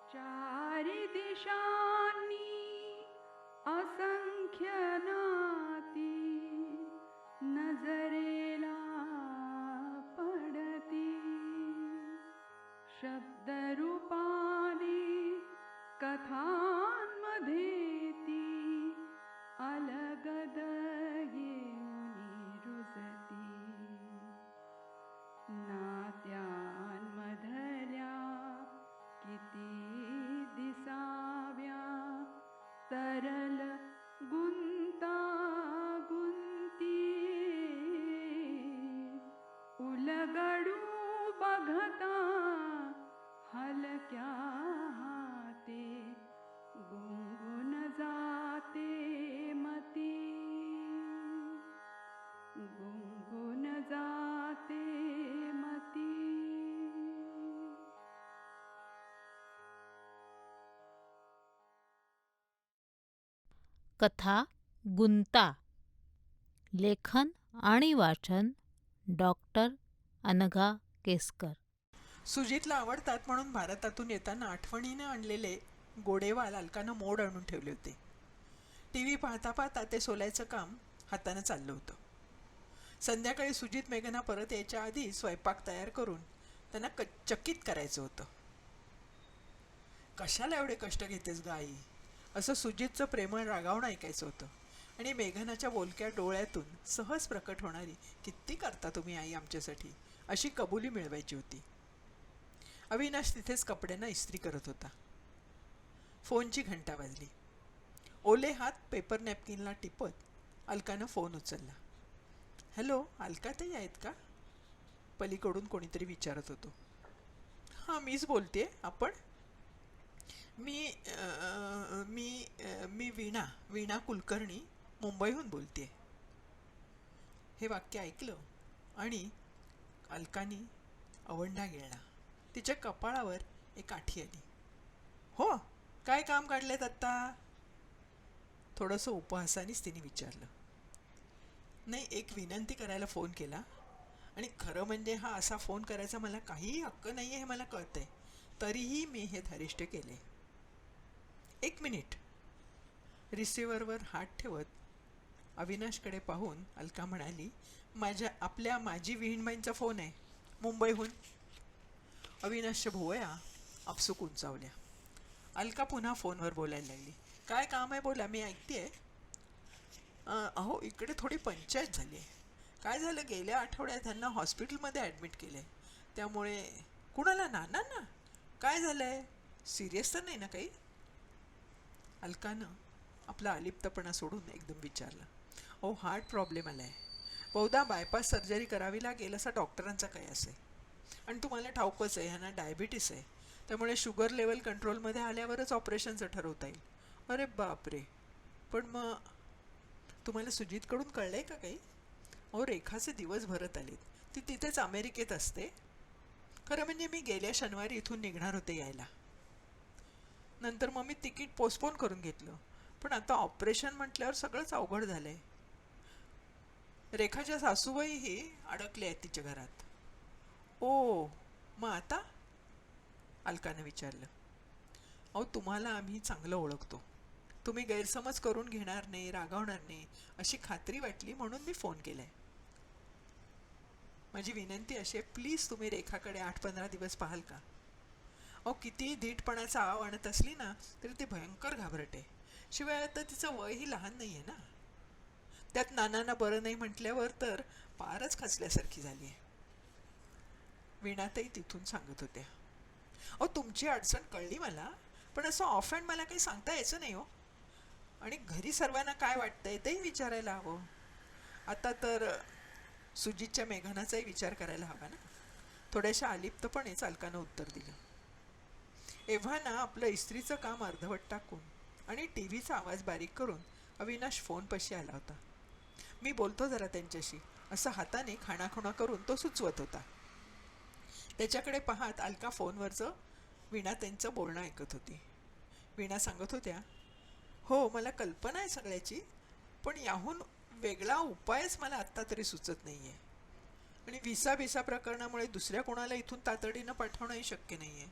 चारी दिशांनी असंख्य नाती नजरेला पडती. शब्दरूपाने कथांमध्ये ती अलगद येऊनी रुजती. नात्यांमधल्या किती दिसाव्या तरल गुंतागुंती. उलगडू बघता हलक्या हाते गुंगुन जाते मती. गुंगुन जाते मती. कथा गुंता. लेखन आणि वाचन डॉक्टर अनघा केसकर. सुजितला आवडतात म्हणून भारतातून येताना आठवणीने आणलेले गोडेवाल अलकानं मोड आणून ठेवले होते. टी व्ही पाहता पाहता ते सोलायचं काम हातानं चाललं होतं. संध्याकाळी सुजित मेघना परत यायच्या आधी स्वयंपाक तयार करून त्यांना चकित करायचं होतं. कशाला एवढे कष्ट घेतेस ग आई, असं सुजितचं प्रेमळ रागावणं ऐकायचं होतं. आणि मेघनाच्या बोलक्या डोळ्यातून सहज प्रकट होणारी किती करता तुम्ही आई आमच्यासाठी, अशी कबुली मिळवायची होती. अविनाश तिथेच कपड्यांना इस्त्री करत होता. फोनची घंटा वाजली. ओले हात पेपर नॅपकिनला टिपत अलकानं फोन उचलला. हॅलो, अलकाताई आहेत का? पलीकडून कोणीतरी विचारत होतो. हां, मीच बोलते. आपण? मी मी मी वीणा कुलकर्णी मुंबईहून बोलते. हे वाक्य ऐकलं आणि अलकानी अवंढा गिळला. तिच्या कपाळावर एक आठी आली. हो, काय काम काढलेत आत्ता? थोडंसं उपहासानेच तिने विचारलं. नाही, एक विनंती करायला फोन केला. आणि खरं म्हणजे हा असा फोन करायचा मला काहीही हक्क नाही आहे हे मला कळतंय, तरीही मी हे धारिष्ट केले. एक मिनिट. रिसिव्हरवर हात ठेवत अविनाशकडे पाहून अलका म्हणाली, माझी विहीणबाईंचा फोन आहे मुंबईहून. अविनाशच्या भुवया आपसूक उंचावल्या. अलका पुन्हा फोनवर बोलायला लागली. काय काम आहे बोला, मी ऐकतेय. अहो, इकडे थोडी पंचायत झाली आहे. काय झालं, गेल्या आठवड्यात त्यांना हॉस्पिटलमध्ये ॲडमिट केलं आहे. त्यामुळे कुणाला? नानांना? काय झालं आहे? सिरियस तर नाही ना काही? अलकानं आपला अलिप्तपणा सोडून एकदम विचारलं. अहो, हार्ट प्रॉब्लेम आला आहे. बहुधा बायपास सर्जरी करावी लागेल असा डॉक्टरांचा कयास आहे. आणि तुम्हाला ठाऊकच आहे, ह्यांना डायबिटीस आहे. त्यामुळे शुगर लेवल कंट्रोलमध्ये आल्यावरच ऑपरेशनचं ठरवता येईल. अरे बापरे. पण मग तुम्हाला सुजितकडून कळलं आहे का काही? अहो, रेखाचे दिवस भरत आलेत. ती तिथेच अमेरिकेत असते. खरं म्हणजे मी गेल्या शनिवारी इथून निघणार होते यायला. नंतर मग मी तिकीट पोस्टपोन करून घेतलं. पण आता ऑपरेशन म्हटल्यावर सगळंच अवघड झालं आहे. रेखाच्या सासूबाईही अडकले आहेत तिच्या घरात. ओ, मग आता? अलकानं विचारलं. अहो, तुम्हाला आम्ही चांगलं ओळखतो. तुम्ही गैरसमज करून घेणार नाही, रागावणार नाही अशी खात्री वाटली म्हणून मी फोन केला आहे. माझी विनंती अशी आहे, प्लीज तुम्ही रेखाकडे 8-15 दिवस पाहाल का? अहो, कितीही धीटपणाचा आव आणत असली ना तरी ते भयंकर घाबरटे. शिवाय आता तिचं वयही लहान नाही आहे ना. त्यात नानांना बरं नाही म्हटल्यावर तर फारच खचल्यासारखी झाली आहे. वीणाताई तिथून सांगत होत्या. अहो, तुमची अडचण कळली मला, पण असं ऑफ हँड मला काही सांगता यायचं नाही हो. आणि घरी सर्वांना काय वाटतंय तेही विचारायला हवं. आता तर सुजितच्या मेघनाचाही विचार करायला हवा ना. थोड्याशा अलिप्तपणेच अलकानं उत्तर दिलं. एव्हा ना आपलं इस्त्रीचं काम अर्धवट टाकून आणि टी व्हीचा आवाज बारीक करून अविनाश फोनपाशी आला होता. मी बोलतो जरा त्यांच्याशी, असं हाताने खाणाखुणा करून तो सुचवत होता. त्याच्याकडे पाहत अलका फोनवरचं वीणा त्यांचं बोलणं ऐकत होती. वीणा सांगत होत्या, हो, मला कल्पना आहे सगळ्याची, पण याहून वेगळा उपायच मला आत्ता तरी सुचत नाही आहे. आणि व्हिसा प्रकरणामुळे दुसऱ्या कोणाला इथून तातडीनं पाठवणंही शक्य नाही आहे.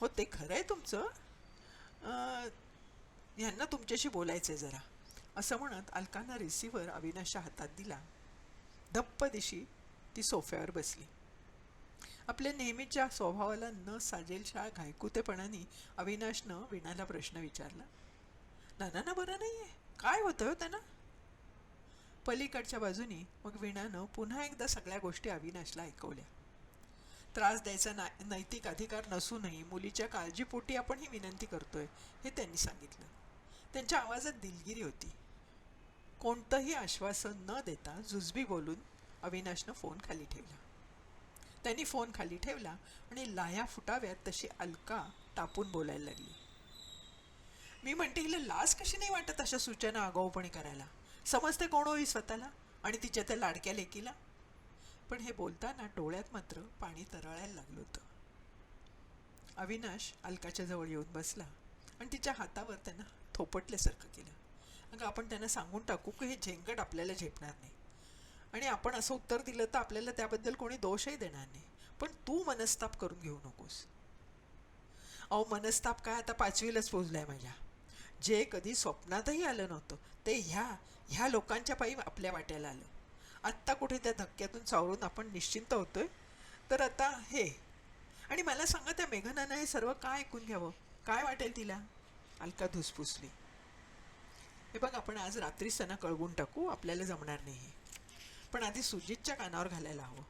हो, ते खरं आहे तुमचं. अं, ह्यांना तुमच्याशी बोलायचं आहे जरा, असं म्हणत अलकानं रिसिव्हर अविनाशच्या हातात दिला. धप्प दिशी ती सोफ्यावर बसली. आपल्या नेहमीच्या स्वभावाला न साजेलशा घायकुतेपणाने अविनाशनं वीणाला प्रश्न विचारला. नानांना बरं नाहीये? काय होतं हो त्यांना? पलीकडच्या बाजूनी मग वीणानं पुन्हा एकदा सगळ्या गोष्टी अविनाशला ऐकवल्या. त्रास द्यायचा नैतिक अधिकार नसूनही मुलीच्या काळजीपोटी आपण ही विनंती करतोय हे त्यांनी सांगितलं. त्यांच्या आवाजात दिलगिरी होती. कोणतंही आश्वासन न देता जुजबी बोलून अविनाशनं फोन खाली ठेवला. त्यांनी फोन खाली ठेवला आणि लाया फुटाव्यात तशी अलका टापून बोलायला लागली. मी म्हणते हिला लाज कशी नाही वाटत अशा सूचना आगाऊपणे करायला? समजते कोण होई स्वतःला आणि तिच्या त्या लाडक्या लेकीला? पण हे बोलताना डोळ्यात मात्र पाणी तरळायला लागलं होतं. अविनाश अलकाच्या जवळ येऊन बसला आणि तिच्या हातावर त्यांना थोपटल्यासारखं केलं. अगं, आपण त्यांना सांगून टाकू की हे झेंगट आपल्याला झेपणार नाही आणि आपण असं उत्तर दिलं तर आपल्याला त्याबद्दल कोणी दोषही देणार नाही. पण तू मनस्ताप करून घेऊ नकोस. अहो, मनस्ताप काय, आता 5वीलाच पोचलाय माझ्या. जे कधी स्वप्नातही आलं नव्हतं ते ह्या लोकांच्या पायी आपल्या वाट्याला आलं. आत्ता कुठे त्या धक्क्यातून सावरून आपण निश्चिंत होतोय, तर आता हे. आणि मला सांगा, त्या मेघनानं हे सर्व काय ऐकून घ्यावं? काय वाटेल तिला? अलका धुसफुसली. हे बघ, आपण आज रात्रीच त्यांना कळवून टाकू, आपल्याला जमणार नाही. पण आधी सुजितच्या कानावर घालायला हवं.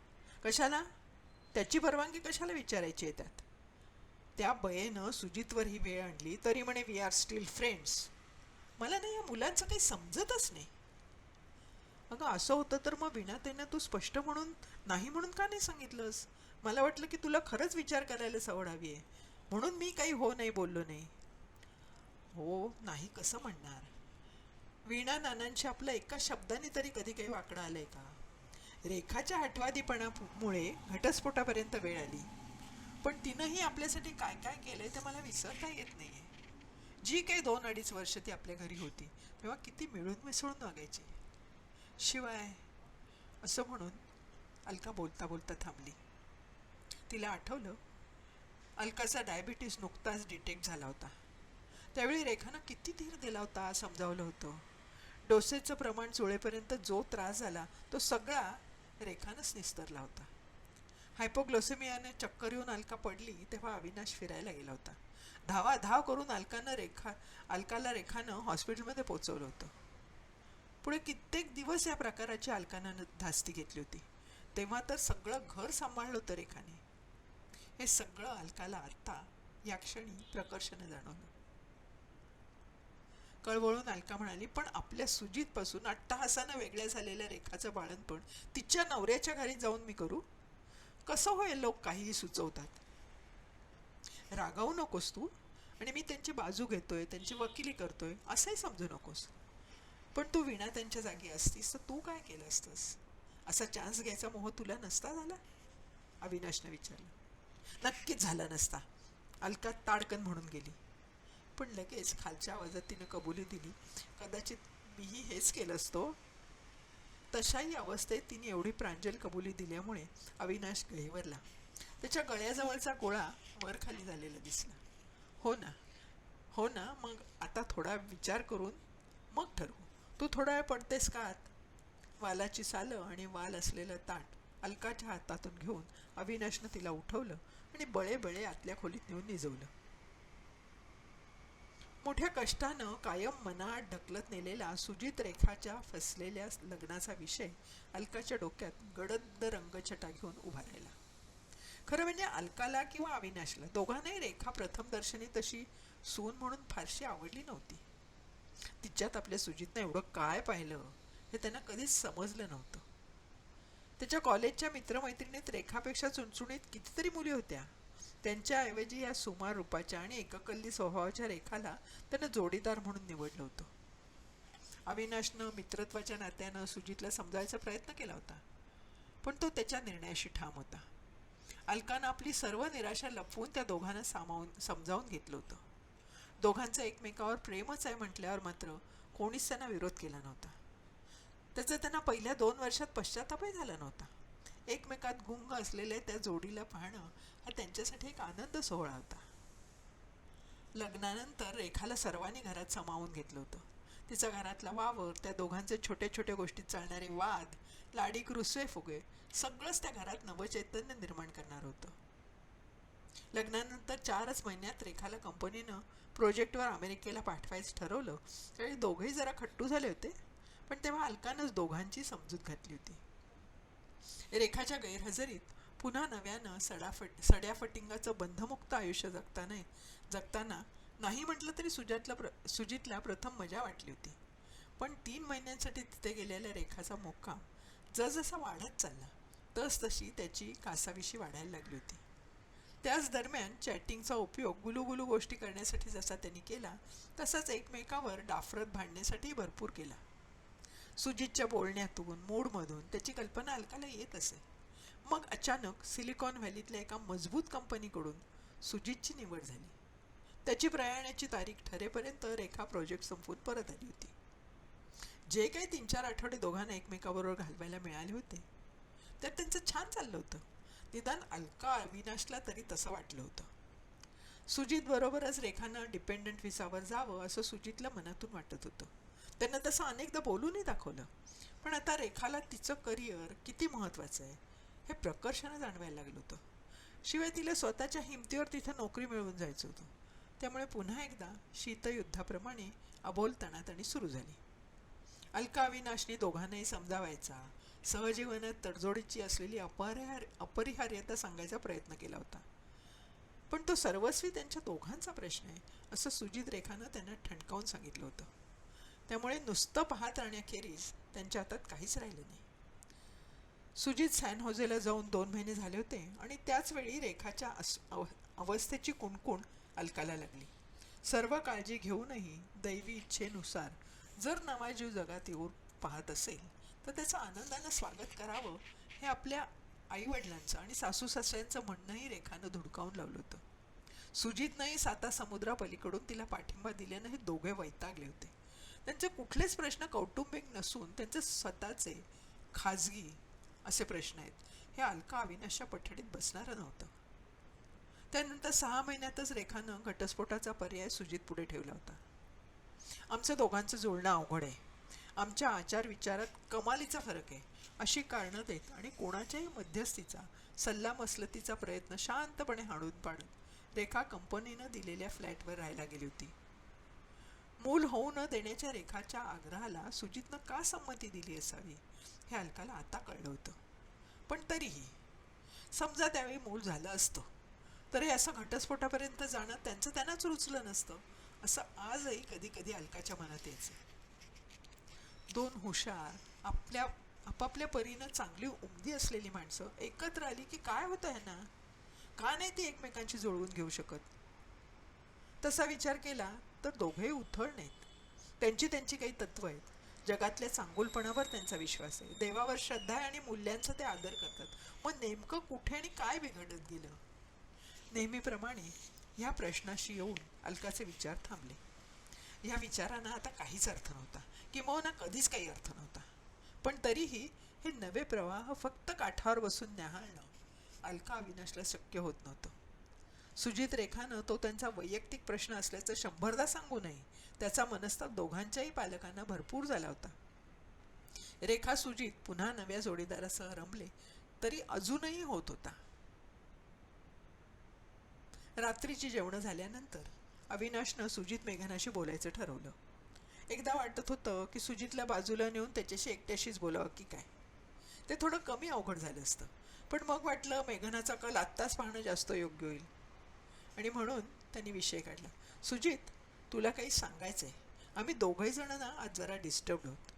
कशाला? त्याची परवानगी कशाला विचारायची आहे त्यात? त्या बयेनं सुजितवर ही वेळ आणली तरी म्हणे वी आर स्टील फ्रेंड्स. मला नाही, या मुलांचं काही समजतच नाही. अगं, असं होतं तर मग वीणाताईंना तू स्पष्ट म्हणून नाही म्हणून का नाही सांगितलंस? मला वाटलं की तुला खरंच विचार करायला सवड हवी आहे, म्हणून मी काही हो नाही बोललो नाही. हो नाही कसं म्हणणार? वीणा नानांशी आपलं एका शब्दाने तरी कधी काही वाकडं आलंय का? रेखाच्या हटवादीपणामुळे घटस्फोटापर्यंत वेळ आली, पण तिनंही आपल्यासाठी काय काय केलंय ते मला विसरता येत नाहीये. जी काही 2-2.5 वर्ष ती आपल्या घरी होती तेव्हा किती मिळून मिसळून वागायची. शिवाय असं म्हणून अलका बोलता बोलता थांबली. तिला आठवलं, अलकाचा डायबिटीस नुकताच डिटेक्ट झाला होता. त्यावेळी रेखानं किती धीर दिला होता, समजावलं होतं. डोसेचं प्रमाण जुळेपर्यंत जो त्रास झाला तो सगळा रेखानंच निस्तरला होता. हायपोग्लोसेमियाने चक्कर येऊन अलका पडली तेव्हा अविनाश फिरायला गेला होता. धावाधाव करून अलकाला रेखानं हॉस्पिटलमध्ये पोचवलं होतं. पुढे कित्येक दिवस या प्रकाराची अलकानं धास्ती घेतली होती. तेव्हा तर सगळं घर सांभाळलं होतं रेखाने. हे सगळं अलकाला आत्ता या क्षणी प्रकर्षाने जाणवलं. कळवळून अलका म्हणाली, पण आपल्या सुजितपासून अट्टहासानं वेगळ्या झालेल्या रेखाचं बाळंतपण तिच्या नवऱ्याच्या घरी जाऊन मी करू? कसं होईल? लोक काहीही सुचवतात. रागावू नकोस तू, आणि मी त्यांची बाजू घेतोय, त्यांची वकिली करतोय असंही समजू नकोस. पण तू वीणा त्यांच्या जागी असतीस तर तू काय केलं असतंस? असा चान्स घ्यायचा मोह तुला नसता झाला? अविनाशनं विचारलं. नक्कीच झाला नसता, अलका ताडकन म्हणून गेली. पण लगेच खालच्या आवाजात तिनं कबुली दिली, कदाचित मीही हेच केलं असतो. तशाही अवस्थेत तिने एवढी प्रांजल कबुली दिल्यामुळे अविनाश गहिवरला. त्याच्या गळ्याजवळचा गोळा वर खाली झालेला दिसला. हो ना, मग आता थोडा विचार करून मग ठरवू. तू थोडा वेळ पडतेस का आत? वालाची सालं आणि वाल असलेलं ताट अलकाच्या हातातून घेऊन अविनाशनं तिला उठवलं आणि बळे आतल्या खोलीत नेऊन निजवलं. मोठ्या कष्टानं कायम मनात ढकलत नेलेला सुजित रेखाच्या फसलेल्या लग्नाचा विषय अलकाच्या डोक्यात गडद रंगछटा घेऊन उभा राहिला. खरं म्हणजे अलकाला किंवा अविनाशला दोघांनाही रेखा प्रथम दर्शनी तशी सून म्हणून फारशी आवडली नव्हती. तिच्यात आपल्या सुजितनं एवढं काय पाहिलं हे त्यांना कधीच समजलं नव्हतं. त्याच्या कॉलेजच्या मित्रमैत्रिणीत रेखापेक्षा चुणचुणीत कितीतरी मुली होत्या. त्यांच्याऐवजी या सुमार रूपाच्या आणि एककल्ली स्वभावाच्या रेखाला त्यानं जोडीदार म्हणून निवडलं होतं. अविनाशनं मित्रत्वाच्या नात्यानं सुजितला समजायचा प्रयत्न केला होता, पण तो त्याच्या निर्णयाशी ठाम होता. अलकानं आपली सर्व निराशा लपवून त्या दोघांना समजावून घेतलं होतं. दोघांचं एकमेकावर प्रेमच आहे म्हटल्यावर मात्र कोणीच त्यांना विरोध केला नव्हता. त्याचा त्यांना पहिल्या 2 वर्षात पश्चातापही झाला नव्हता. एकमेकात गुंग असलेल्या त्या जोडीला पाहणं हा त्यांच्यासाठी एक आनंद सोहळा होता. लग्नानंतर रेखाला सर्वांनी घरात सामावून घेतलं होतं. तिचा घरातला वावर, त्या दोघांचे छोट्या छोट्या गोष्टीत चालणारे वाद, लाडीक रुसवे फुगे, सगळंच त्या घरात नवचैतन्य निर्माण करणार होतं. लग्नानंतर 4च महिन्यात रेखाला कंपनीनं प्रोजेक्टवर अमेरिकेला पाठवायचं ठरवलं. त्यावेळी दोघेही जरा खट्टू झाले होते, पण तेव्हा अलकानंच दोघांची समजूत घातली होती. रेखाच्या गैरहजेरीत पुन्हा नव्यानं सड्याफटिंगाचं बंधमुक्त आयुष्य जगताना नाही म्हटलं तरी सुजितला प्रथम मजा वाटली होती. पण 3 महिन्यांसाठी तिथे गेलेल्या रेखाचा मुक्काम जसजसा वाढत चालला तशी त्याची कासाविशी वाढायला लागली होती. त्याच दरम्यान चॅटिंगचा उपयोग गुलूगुलू गोष्टी करण्यासाठी जसा त्यांनी केला, तसाच एकमेकावर डाफरत भांडण्यासाठी भरपूर केला. सुजितच्या बोलण्यातून, मूडमधून त्याची कल्पना अलकाला येत असे. मग अचानक सिलिकॉन व्हॅलीतल्या एका मजबूत कंपनीकडून सुजितची निवड झाली. त्याची प्रयाणाची तारीख ठरेपर्यंत रेखा प्रोजेक्ट संपवून परत आली होती. जे काही 3-4 आठवडे दोघांना एकमेकाबरोबर घालवायला मिळाले होते त्यात त्यांचं छान चाललं होतं. निदान अलका अविनाशला तरी तसं वाटलं होतं. सुजित बरोबरच रेखानं डिपेंडंट व्हिसावर जावं असं सुजितला मनातून वाटत होतं. त्यांना तसं अनेकदा बोलूनही दाखवलं. पण आता रेखाला तिचं करिअर किती महत्त्वाचं आहे हे प्रकर्षानं जाणवायला लागलं होतं. शिवाय तिला स्वतःच्या हिमतीवर तिथं नोकरी मिळवून जायचं होतं. त्यामुळे पुन्हा एकदा शीतयुद्धाप्रमाणे अबोल तणातणी सुरू झाली. अलका अविनाशने दोघांनाही समजावायचा, सहजीवनात तडजोडीची असलेली अपरिहार्यता सांगायचा प्रयत्न केला होता. पण तो सर्वस्वी त्यांच्या दोघांचा प्रश्न आहे असं सुजित रेखानं त्यांना ठणकावून सांगितलं होतं. त्यामुळे नुसतं पाहत राहण्याखेरीज त्यांच्या हातात काहीच राहिलं नाही. सुजित सॅन होजेला जाऊन 2 महिने झाले होते आणि त्याचवेळी रेखाच्या अवस्थेची कुणकुण अलकाला लागली. सर्व काळजी घेऊनही दैवी इच्छेनुसार जर नवा जीव जगात येऊन पाहत असेल तर त्याचं आनंदानं स्वागत करावं हे आपल्या आईवडिलांचं आणि सासू सासऱ्यांचं म्हणणंही रेखानं धुडकावून लावलं होतं. सुजितनंही 7 समुद्रापलीकडून तिला पाठिंबा दिल्यानं हे दोघे वैतागले होते. त्यांचे कुठलेच प्रश्न कौटुंबिक नसून त्यांचे स्वतःचे खाजगी असे प्रश्न आहेत. हे अलका अविनाशच्या पठडीत बसणारं नव्हतं. त्यानंतर 6 महिन्यातच रेखानं घटस्फोटाचा पर्याय सुजित पुढे ठेवला होता. आमचं दोघांचं जुळणं अवघड आहे, आमच्या आचार विचारात कमालीचा फरक आहे अशी कारणं देत आणि कोणाच्याही मध्यस्थीचा सल्लामसलतीचा प्रयत्न शांतपणे हाणून पाडत रेखा कंपनीनं दिलेल्या फ्लॅटवर राहायला गेली होती. मूल होऊ न देण्याच्या रेखाच्या आग्रहाला सुजितनं का संमती दिली असावी हे अलकाला आता कळलं होतं. पण तरीही समजा त्यावेळी मूल झालं असतं तरी असं घटस्फोटापर्यंत जाणं त्यांनाच रुचलं नसतं असं आजही कधी कधी अलकाच्या मनात यायचं. 2 हुशार, आपापल्या परीनं चांगली उमदी असलेली माणसं एकत्र आली की काय होतं ह्यांना? का नाही ती एकमेकांची जुळवून घेऊ शकत? तसा विचार केला तर दोघेही उथळ नाहीत. त्यांची काही तत्त्व आहेत. जगातल्या चांगुलपणावर त्यांचा विश्वास आहे. देवावर श्रद्धा आहे आणि मूल्यांचा ते आदर करतात. मग नेमकं कुठे आणि काय बिघडत गेलं? नेहमीप्रमाणे ह्या प्रश्नाशी येऊन अलकाचे विचार थांबले. ह्या विचारांना आता काहीच अर्थ नव्हता, किंबहुना कधीच काही अर्थ नव्हता. पण तरीही हे नवे प्रवाह फक्त काठावर बसून न्याहाळणं अलका अविनाशला शक्य होत नव्हतं. सुजित रेखानं तो त्यांचा वैयक्तिक प्रश्न असल्याचं 100दा सांगू नये त्याचा मनस्ताप दोघांच्याही पालकांना भरपूर झाला होता. रेखा सुजित पुन्हा नव्या जोडीदारासह रमले तरी अजूनही होत होता. रात्रीची जेवणं झाल्यानंतर अविनाशनं सुजित मेघनाशी बोलायचं ठरवलं. एकदा वाटत होतं की सुजितला बाजूला नेऊन त्याच्याशी एकट्याशीच बोलावं की काय. ते थोडं कमी अवघड झालं असतं. पण मग वाटलं मेघनाचा कल आत्ताच पाहणं जास्त योग्य होईल आणि म्हणून त्यांनी विषय काढला. सुजित, तुला काही सांगायचं आहे. आम्ही दोघंही जण ना आज जरा डिस्टर्ब आहोत.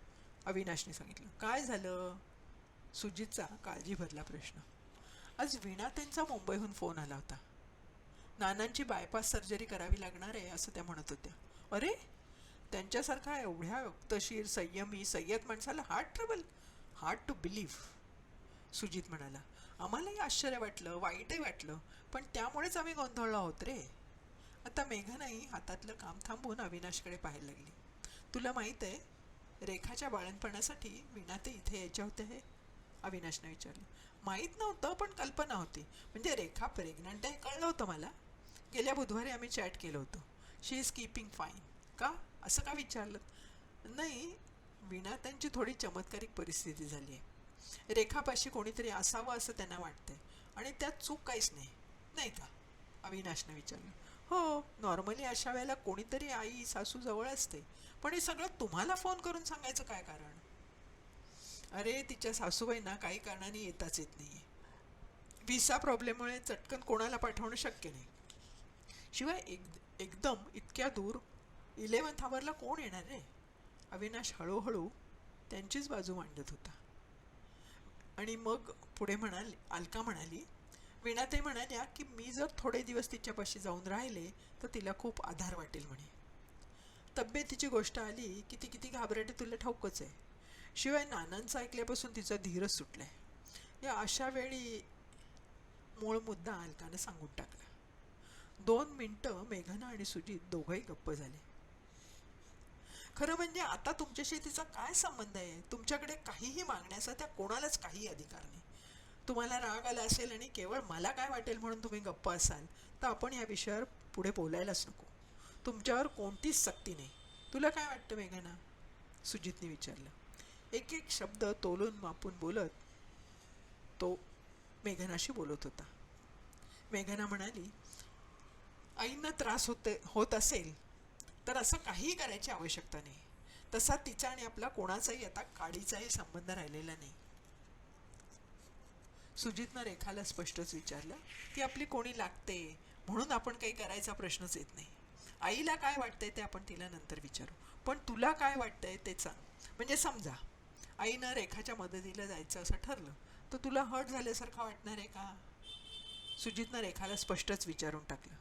अविनाशने सांगितलं. काय झालं? सुजितचा काळजी भरला प्रश्न. आज वीणा त्यांचा मुंबईहून फोन आला होता. नानांची बायपास सर्जरी करावी लागणार आहे असं त्या म्हणत होत्या. अरे, त्यांच्यासारखा एवढ्या वक्तशीर संयमी सय्यद माणसाला heart trouble? Hard to believe, Sujit म्हणाला. आम्हालाही आश्चर्य वाटलं, वाईटही वाटलं, पण त्यामुळेच आम्ही गोंधळलो आहोत रे. आता मेघनाही हातातलं काम थांबवून अविनाशकडे पाहायला लागली. तुला माहीत आहे, रेखाच्या बाळणपणासाठी वीणा ते इथे यायच्या होत्या हे? अविनाशने विचारलं. माहीत नव्हतं, पण कल्पना होती. म्हणजे रेखा प्रेग्नंट आहे कळलं होतं मला. गेल्या बुधवारी आम्ही चॅट केलं होतं. शी इज कीपिंग फाईन. का असं का विचारलं? नाही, वीणा त्यांची थोडी चमत्कारिक परिस्थिती झाली आहे. रेखापाशी कोणीतरी असावं असं त्यांना वाटतंय आणि त्यात चूक काहीच नाही, नाही का? अविनाशनं विचारलं. हो, नॉर्मली अशा वेळेला कोणीतरी आई सासू जवळ असते, पण हे सगळं तुम्हाला फोन करून सांगायचं काय कारण? अरे, तिच्या सासूबाईंना काही कारणाने येताच येत नाही. व्हिसा प्रॉब्लेममुळे चटकन कोणाला पाठवणं शक्य नाही. शिवाय एकदम इतक्या दूर 11th आवरला कोण येणार रे? अविनाश हळूहळू त्यांचीच बाजू मांडत होता. आणि मग पुढे अलका म्हणाली, वीणाताई म्हणाल्या की मी जर थोडे दिवस तिच्यापाशी जाऊन राहिले तर तिला खूप आधार वाटेल म्हणे. तब्येतीची गोष्ट आली की ती किती घाबरटे तुला ठाऊकच आहे. शिवाय नानांचं ऐकल्यापासून तिचा धीरच सुटलाय. या अशा वेळी मूळ मुद्दा अलकानं सांगून टाकला. 2 मिनिटं मेघना आणि सुजित दोघंही गप्प झाले. खरं म्हणजे आता तुमच्याशी तिचा काय संबंध आहे? तुमच्याकडे काहीही मागण्याचा त्या कोणालाच काही अधिकार नाही. तुम्हाला राग आला असेल आणि केवळ मला काय वाटेल म्हणून तुम्ही गप्प असाल तर आपण या विषयावर पुढे बोलायलाच नको. तुमच्यावर कोणतीच सक्ती नाही. तुला काय वाटतं मेघना? सुजितने विचारलं. एक एक शब्द तोलून मापून बोलत तो मेघनाशी बोलत होता. मेघना म्हणाली, आईंना त्रास होत असेल तर असं काहीही करायची आवश्यकता नाही. तसा तिचा आणि आपला कोणाचाही आता काडीचाही संबंध राहिलेला नाही. सुजितनं रेखाला स्पष्टच विचारलं की आपली कोणी लागते म्हणून आपण काही करायचा प्रश्नच येत नाही. आईला काय वाटतंय ते आपण तिला नंतर विचारू, पण तुला काय वाटतंय ते सांग. म्हणजे समजा आईनं रेखाच्या मदतीला जायचं असं ठरलं तर तुला हर्ट झाल्यासारखं वाटणार आहे का? सुजितनं रेखाला स्पष्टच विचारून टाकलं.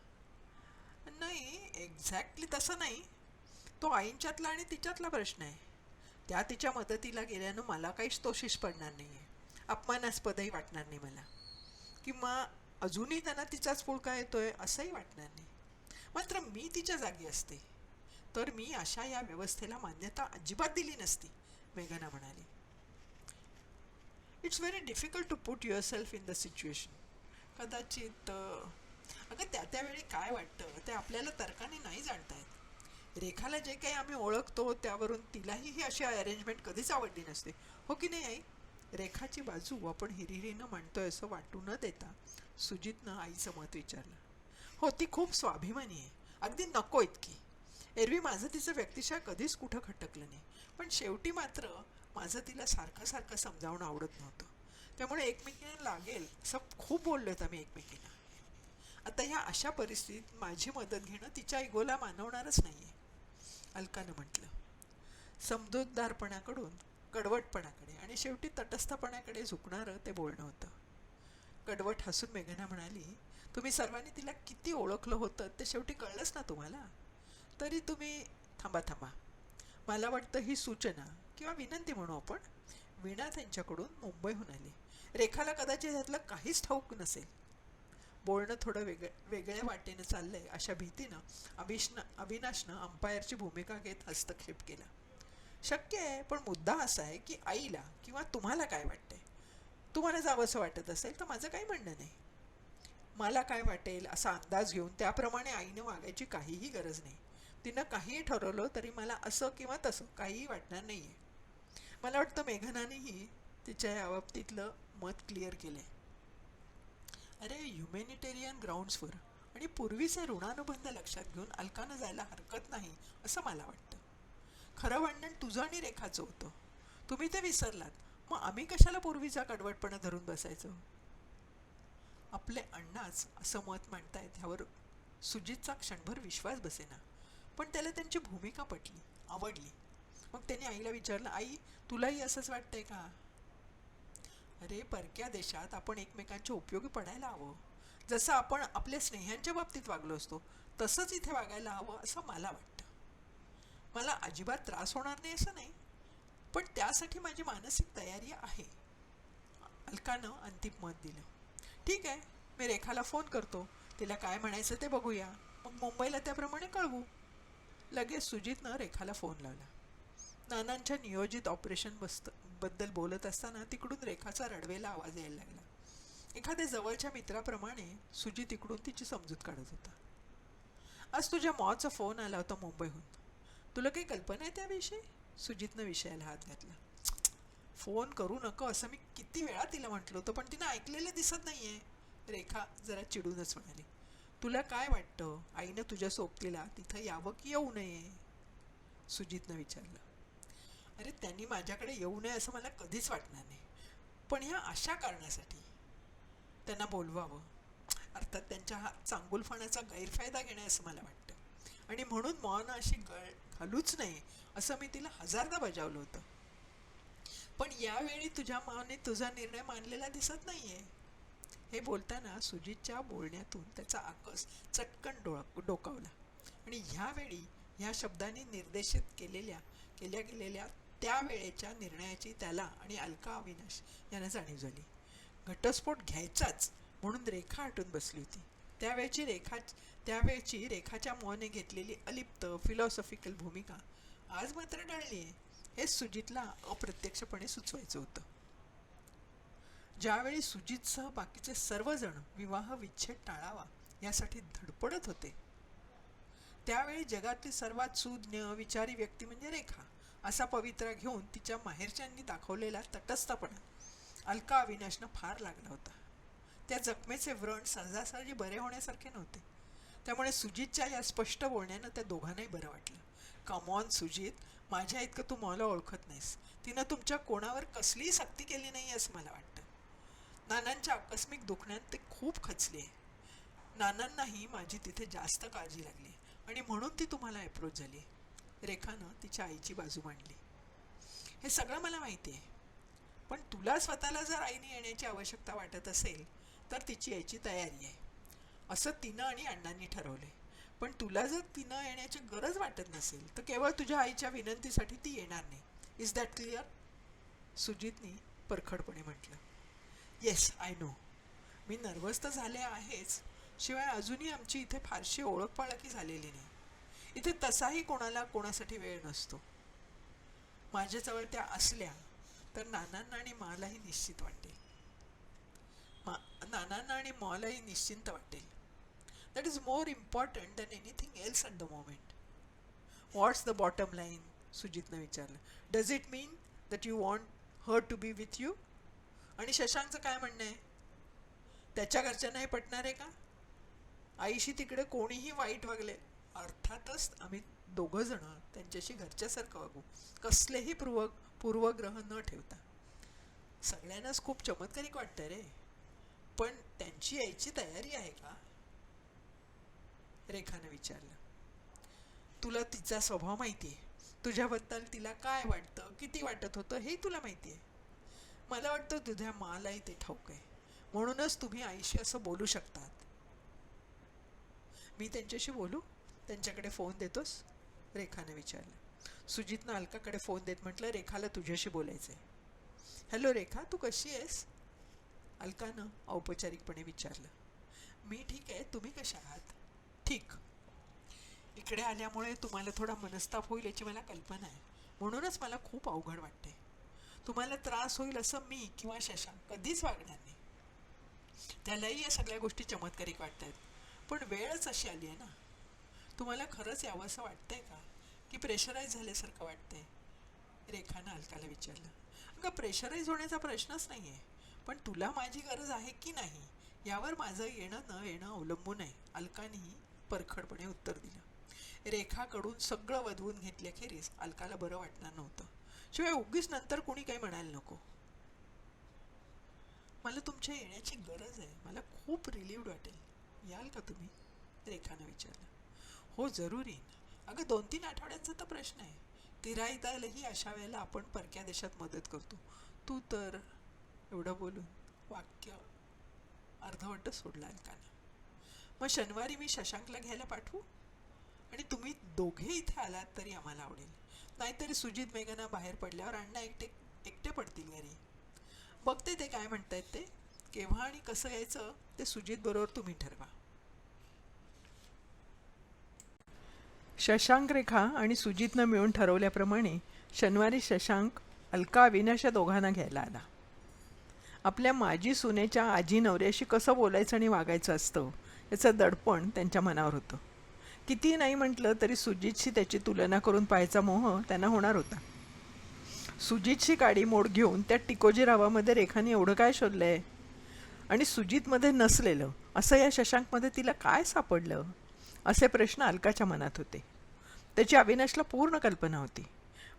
नाही, एक्झॅक्टली तसं नाही. तो आईंच्यातला आणि तिच्यातला प्रश्न आहे. त्या तिच्या मदतीला गेल्यानं मला काहीच तोशीस पडणार नाही आहे. अपमानास्पदही वाटणार नाही मला, किंवा अजूनही त्यांना तिचाच पुळका येतोय असंही वाटणार नाही. मात्र मी तिच्या जागी असते तर मी अशा या व्यवस्थेला मान्यता अजिबात दिली नसती, मेघना म्हणाली. It's very difficult to put yourself in the situation. कदाचित अगं त्यावेळी काय वाटतं ते आपल्याला तर्काने नाही जाणता येत. रेखाला जे काही आम्ही ओळखतो त्यावरून तिलाही ही अशी अरेंजमेंट कधीच आवडली नसते, हो की नाही आई? रेखाची बाजू आपण हिरिरीनं म्हणतोय असं वाटू न देता सुजितनं आईचं मत विचारलं. हो, ती खूप स्वाभिमानी आहे, अगदी नको इतकी. एरवी माझं तिचं व्यक्तिशः कधीच कुठं खटकलं नाही, पण शेवटी मात्र माझं तिला सारखं सारखं समजावणं आवडत नव्हतं. त्यामुळे एकमेकींना लागेल असं खूप बोललो आहेत आम्ही एकमेकींना. आता ह्या अशा परिस्थितीत माझी मदत घेणं तिच्या इगोला मानवणारच नाही आहे, अलकानं म्हटलं. समजूतदारपणाकडून कडवटपणाकडे आणि शेवटी तटस्थपणाकडे झुकणारं ते बोलणं होतं. कडवट हसून मेघना म्हणाली, तुम्ही सर्वांनी तिला किती ओळखलं होतं ते शेवटी कळलंच ना तुम्हाला. तरी तुम्ही थांबा, मला वाटतं ही सूचना किंवा विनंती म्हणू आपण. वीणा त्यांच्याकडून मुंबईहून आली. रेखाला कदाचित यातलं काहीच ठाऊक नसेल. बोलणं थोडं वेगळ्या वाटेनं चाललंय अशा भीतीनं अविनाशनं अंपायरची भूमिका घेत हस्तक्षेप केला. शक्य आहे, पण मुद्दा असा आहे की आईला किंवा तुम्हाला काय वाटतंय? तुम्हाला जावंसं वाटत असेल तर माझं काही म्हणणं नाही. मला काय वाटेल असा अंदाज घेऊन त्याप्रमाणे आईनं वागायची काहीही गरज नाही. तिनं काहीही ठरवलं तरी मला असं किंवा तसं काहीही वाटणार नाही आहे. मला वाटतं मेघनानेही तिच्या या बाबतीतलं मत क्लिअर केलं आहे. अरे, ह्युमॅनिटेरियन ग्राउंड्सवर आणि पूर्वीचे ऋणानुबंध लक्षात घेऊन अलकानं जायला हरकत नाही असं मला वाटतं. खरं भांडण तुझं आणि रेखाचं होतं, तुम्ही ते विसरलात. मग आम्ही कशाला पूर्वीचा कडवटपणा धरून बसायचं? आपले अण्णाच असं मत मांडतायत ह्यावर सुजितचा क्षणभर विश्वास बसेना, पण त्याला त्यांची भूमिका पटली, आवडली. मग त्याने आईला विचारलं, आई तुलाही असंच वाटतंय का? अरे, परक्या देशात आपण एकमेकांच्या उपयोगी पडायला हवं. जसं आपण आपल्या स्नेह्यांच्या बाबतीत वागलो असतो तसंच इथे वागायला हवं असं मला वाटतं. मला अजिबात त्रास होणार नाही असं नाही, पण त्यासाठी माझी मानसिक तयारी आहे. अलकानं अंतिम मत दिलं. ठीक आहे, मी रेखाला फोन करतो, तिला काय म्हणायचं ते बघूया, मग मुंबईला त्याप्रमाणे कळवू. लगेच सुजितनं रेखाला फोन लावला. नानांच्या नियोजित ऑपरेशन बद्दल बोलत असताना तिकडून रेखाचा रडवेला आवाज यायला लागला. एखाद्या जवळच्या मित्राप्रमाणे सुजित इकडून तिची समजूत काढत होता. आज तुझ्या मॉचा फोन आला होता मुंबईहून. तुला काही कल्पना आहे त्याविषयी? सुजितनं विषयाला हात घातला. फोन करू नको असं मी किती वेळा तिला म्हटलं होतं, पण तिनं ऐकलेलं दिसत नाहीये. रेखा जरा चिडूनच म्हणाली. तुला काय वाटतं, आईनं तुझ्या सोबतीला तिथं यावं की येऊ नये? सुजितनं विचारलं. अरे त्यांनी माझ्याकडे येऊ नये असं मला कधीच वाटणार नाही, पण ह्या अशा कारणासाठी त्यांना बोलवावं, अर्थात त्यांच्या हा चांगुलपणाचा गैरफायदा घेणे असं मला वाटतं. आणि म्हणून मॉनं अशी घालूच नये असं मी तिला हजारदा बजावलं होतं. पण यावेळी तुझ्या माने तुझा निर्णय मानलेला दिसत नाहीये. हे बोलताना सुजितच्या बोलण्यातून त्याचा आकस चटकन डोकावला आणि ह्यावेळी ह्या शब्दांनी निर्देशित केल्या गेलेल्या त्या वेळेच्या निर्णयाची त्याला आणि अलका अविनाश यांना जाणीव झाली. घटस्फोट घ्यायचाच म्हणून रेखा आटून बसली होती. त्यावेळची रेखाच्या मॉने घेतलेली अलिप्त फिलॉसॉफिकल भूमिका आज मात्र टळली आहे. हे सुजितला अप्रत्यक्षपणे सुचवायचं होतं. ज्यावेळी सुजितसह बाकीचे सर्वजण विवाह विच्छेद टाळावा यासाठी धडपडत होते, त्यावेळी जगातली सर्वात सुज्ञ विचारी व्यक्ती म्हणजे रेखा असा पवित्रा घेऊन तिच्या माहेरच्यांनी दाखवलेला तटस्थपणा अलका अविनाशनं फार लागला होता. त्या जखमेचे व्रण सहजासहजी बरे होण्यासारखे नव्हते. त्यामुळे सुजितच्या या स्पष्ट बोलण्यानं त्या दोघांनाही बरं वाटलं. कमॉन सुजित, माझ्या इतकं तू मला ओळखत नाहीस. तिनं तुमच्या कोणावर कसलीही सक्ती केली नाही असं मला वाटतं. नानांच्या आकस्मिक दुखण्यात ते खूप खचले. नानांनाही माझी तिथे जास्त काळजी लागली आणि म्हणून ती तुम्हाला अप्रोच झाली. रेखानं तिच्या आईची बाजू मांडली. हे सगळं मला माहिती आहे, पण तुला स्वतःला जर आईने येण्याची आवश्यकता वाटत असेल तर तिची यायची तयारी आहे असं तिनं आणि अण्णांनी ठरवले. पण तुला जर तिनं येण्याची गरज वाटत नसेल तर केवळ तुझ्या आईच्या विनंतीसाठी ती येणार नाही. Is that clear? सुजितनी परखडपणे म्हटलं. Yes, I know. मी नर्वस तर झाले आहेच, शिवाय अजूनही आमची इथे फारशी ओळख पाळखी झालेली नाही. इथे तसाही कोणाला कोणासाठी वेळ नसतो. माझ्याजवळ त्या असल्या तर नानांना आणि मलाही निश्चित वाटेल. नानांना आणि मलाही निश्चिंत वाटेल. That is more important than anything else at the moment. What's the bottom line? सुजितनं विचारलं. Does it mean that you want her to be with you? आणि शशांकचं काय म्हणणं आहे? त्याच्या घरच्यांनाही पटणार आहे का? आईशी तिकडे कोणीही वाईट वागले, अर्थातच आम्ही दोघं जण त्यांच्याशी घरच्यासारखं वागू, कसलेही पूर्वग्रह न ठेवता. सगळ्यांनाच खूप चमत्कारिक वाटतं रे, पण त्यांची यायची तयारी आहे का? रेखानं विचारलं. तुला तिचा स्वभाव माहिती आहे. तुझ्याबद्दल तिला काय वाटतं, किती वाटत होतं हे तुला माहिती आहे. मला वाटतं तुझ्या मालाही ते ठाऊक आहे, म्हणूनच तुम्ही आईशी असं बोलू शकतात. मी त्यांच्याशी बोलू? त्यांच्याकडे फोन देतोस? रेखानं विचारलं. सुजितनं अलकाकडे फोन देत म्हटलं, रेखाला तुझ्याशी बोलायचं आहे. हॅलो रेखा, तू कशी आहेस? अलकानं औपचारिकपणे विचारलं. मी ठीक आहे, तुम्ही कशा आहात? ठीक. इकडे आल्यामुळे तुम्हाला थोडा मनस्ताप होईल याची मला कल्पना आहे, म्हणूनच मला खूप अवघड वाटते. तुम्हाला त्रास होईल असं मी किंवा शशांक कधीच वागणार नाही. त्यालाही या सगळ्या गोष्टी चमत्कारिक वाटत आहेत, पण वेळच अशी आली आहे ना. तुम्हाला खरंच यावं असं वाटतंय का, की प्रेशराईज झाल्यासारखं वाटतंय? रेखानं अलकाला विचारलं. अगं, प्रेशराईज होण्याचा प्रश्नच नाही आहे, पण तुला माझी गरज आहे की नाही यावर माझं येणं न येणं अवलंबून आहे, अलकानेही परखडपणे उत्तर दिलं. रेखाकडून सगळं वधवून घेतल्याखेरीज अलकाला बरं वाटणार नव्हतं. शिवाय उगीच नंतर कोणी काही म्हणायला नको. मला तुमच्या येण्याची गरज आहे, मला खूप रिलीव्ड वाटेल. याल का तुम्ही? रेखानं विचारलं. हो, जरूर येईन. अगं, 2-3 आठवड्यांचा तर प्रश्न आहे. तिराईतालाही अशा वेळेला आपण परक्या देशात मदत करतो. तू तर... एवढं बोलून वाक्य अर्धवट सोडलं अलकानं. मग शनिवारी मी शशांकला घ्यायला पाठवू? आणि तुम्ही दोघे इथे आलात तरी आम्हाला आवडेल. नाहीतरी सुजित मेघना बाहेर पडल्यावर अण्णा एकटे पडतील घरी. बघते ते काय म्हणतायत ते. केव्हा आणि कसं यायचं ते सुजित बरोबर तुम्ही ठरवा. शशांक, रेखा आणि सुजितनं मिळून ठरवल्याप्रमाणे शनिवारी शशांक अलका अविनाश या दोघांना घ्यायला आला. आपल्या माजी सुनेच्या आजी नवऱ्याशी कसं बोलायचं आणि वागायचं असतं याचं दडपण त्यांच्या मनावर होतं. किती नाही म्हटलं तरी सुजितशी त्याची तुलना करून पाहायचा मोह त्यांना होणार होता. सुजितची काडी मोड घेऊन त्या टिकोजी रावामध्ये रेखाने एवढं काय शोधलंय, आणि सुजितमध्ये नसलेलं असं या शशांकमध्ये तिला काय सापडलं, असे प्रश्न अलकाच्या मनात होते. त्याची अविनाशला पूर्ण कल्पना होती.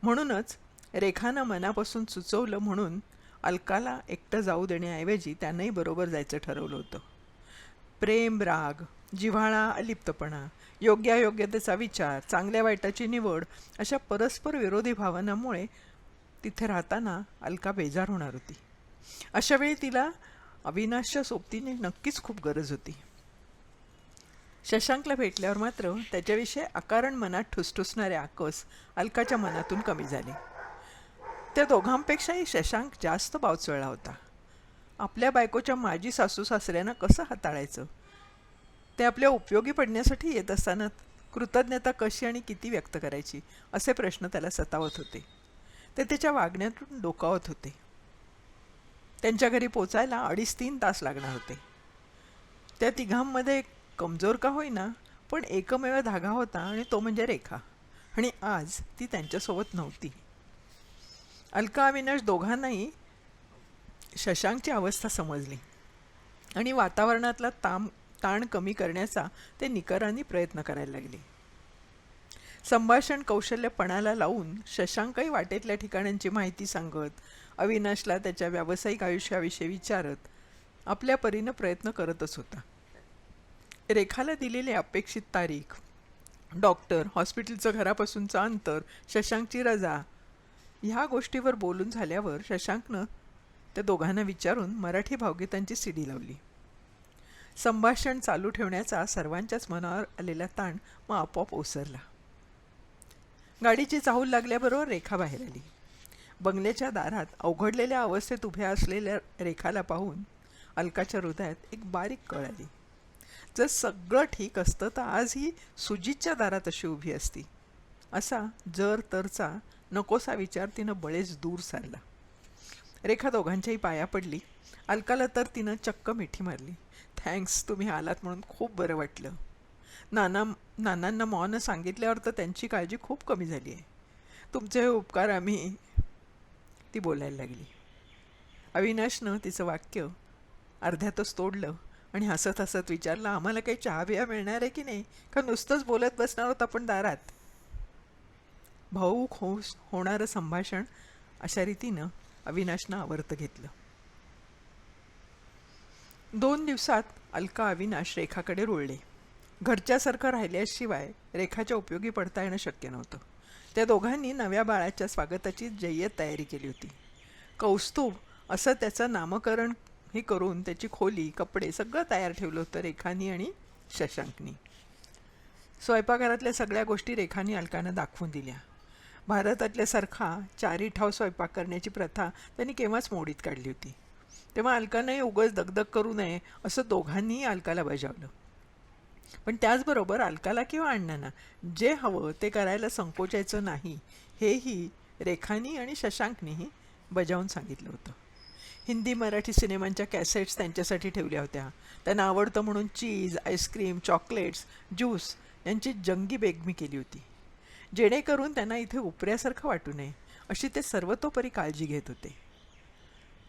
म्हणूनच रेखानं मनापासून सुचवलं म्हणून अलकाला एकटं जाऊ देण्याऐवजी त्यांनाही बरोबर जायचं ठरवलं होतं. प्रेम, राग, जिव्हाळा, अलिप्तपणा, योग्यायोग्यतेचा विचार, चांगल्या वाईटाची निवड अशा परस्पर विरोधी भावनांमुळे तिथे राहताना अलका बेजार होणार होती. अशावेळी तिला अविनाशच्या सोबतीने नक्कीच खूप गरज होती. शशांकला भेटल्यावर मात्र त्याच्याविषयी अकारण मनात ठुसठुसणारे आकस अलकाच्या मनातून कमी झाले. त्या दोघांपेक्षाही शशांक जास्त बावचळला होता. आपल्या बायकोच्या माजी सासू सासऱ्यांना कसं हाताळायचं, ते आपल्या उपयोगी पडण्यासाठी येत असताना कृतज्ञता कशी आणि किती व्यक्त करायची, असे प्रश्न त्याला सतावत होते. ते त्याच्या वागण्यातून डोकावत होते. त्यांच्या घरी पोचायला 2.5-3 तास लागणार होते. त्या तिघांमध्ये कमजोर का होईना पण एकमेव धागा होता, आणि तो म्हणजे रेखा. आणि आज ती त्यांच्यासोबत नव्हती. अलका, अविनाश दोघांनाही शशांकची अवस्था समजली आणि वातावरणातला ताण कमी करण्याचा ते निकराने प्रयत्न करायला लागले. संभाषण कौशल्य पणाला लावून शशांकही वाटेतल्या ठिकाणांची माहिती सांगत, अविनाशला त्याच्या व्यावसायिक आयुष्याविषयी विचारत आपल्या परीनं प्रयत्न करतच होता. रेखाला दिलेली अपेक्षित तारीख, डॉक्टर, हॉस्पिटलचं घरापासूनचं अंतर, शशांकची रजा, ह्या गोष्टीवर बोलून झाल्यावर शशांकनं त्या दोघांना विचारून मराठी भावगीतांची सीडी लावली. संभाषण चालू ठेवण्याचा सर्वांच्याच मनावर आलेला ताण मग आपोआप ओसरला. गाडीची चाहूल लागल्याबरोबर रेखा बाहेर आली. बंगल्याच्या दारात अवघडलेल्या अवस्थेत उभ्या असलेल्या रेखाला पाहून अलकाच्या हृदयात एक बारीक कळ आली. जर सगळं ठीक असतं तर आज ही सुजितच्या दारात अशी उभी असती, असा जर तरचा नकोसा विचार तिनं बळेच दूर सारला. रेखा दोघांच्याही पाया पडली. अलकाला तर तिनं चक्क मिठी मारली. थँक्स, तुम्ही आलात म्हणून खूप बरं वाटलं. नानांना मॉनं सांगितल्यावर तर त्यांची काळजी खूप कमी झाली आहे. तुमचे हे उपकार आम्ही, ती बोलायला लागली. अविनाशनं तिचं वाक्य अर्ध्यातच तोडलं आणि हसत हसत विचारलं, आम्हाला काही चहा बिया मिळणार आहे की नाही, का नुसतंच बोलत बसणार होत आपण दारात? भाऊक होणारं संभाषण अशा रीतीनं अविनाशनं आवर्त घेतलं. 2 दिवसात अलका, अविनाश रेखाकडे रुळले. घरच्यासारखं राहिल्याशिवाय रेखाच्या उपयोगी पडता येणं शक्य नव्हतं. त्या दोघांनी नव्या बाळाच्या स्वागताची जय्यत तयारी केली होती. कौस्तुभ असं त्याचं नामकरण ही करून त्याची खोली, कपडे सगळं तयार ठेवलं होतं रेखानी आणि शशांकनी. स्वयंपाकघरातल्या सगळ्या गोष्टी रेखानी अलकानं दाखवून दिल्या. भारतातल्यासारखा 4 ठाव स्वयंपाक करण्याची प्रथा त्यांनी केव्हाच मोडीत काढली होती. तेव्हा अलकानंही उगाच दगदग करू नये असं दोघांनीही अलकाला बजावलं. पण त्याचबरोबर अलकाला किंवा अण्णांना जे हवं ते करायला संकोचायचं नाही, हेही रेखानी आणि शशांकनीही बजावून सांगितलं होतं. हिंदी मराठी सिनेमांच्या कॅसेट्स त्यांच्यासाठी ठेवल्या होत्या. त्यांना आवडतं म्हणून चीज, आईस्क्रीम, चॉकलेट्स, ज्यूस यांची जंगी बेगमी केली होती, जेणेकरून त्यांना इथे उपऱ्यासारखं वाटू नये अशी ते सर्वतोपरी काळजी घेत होते.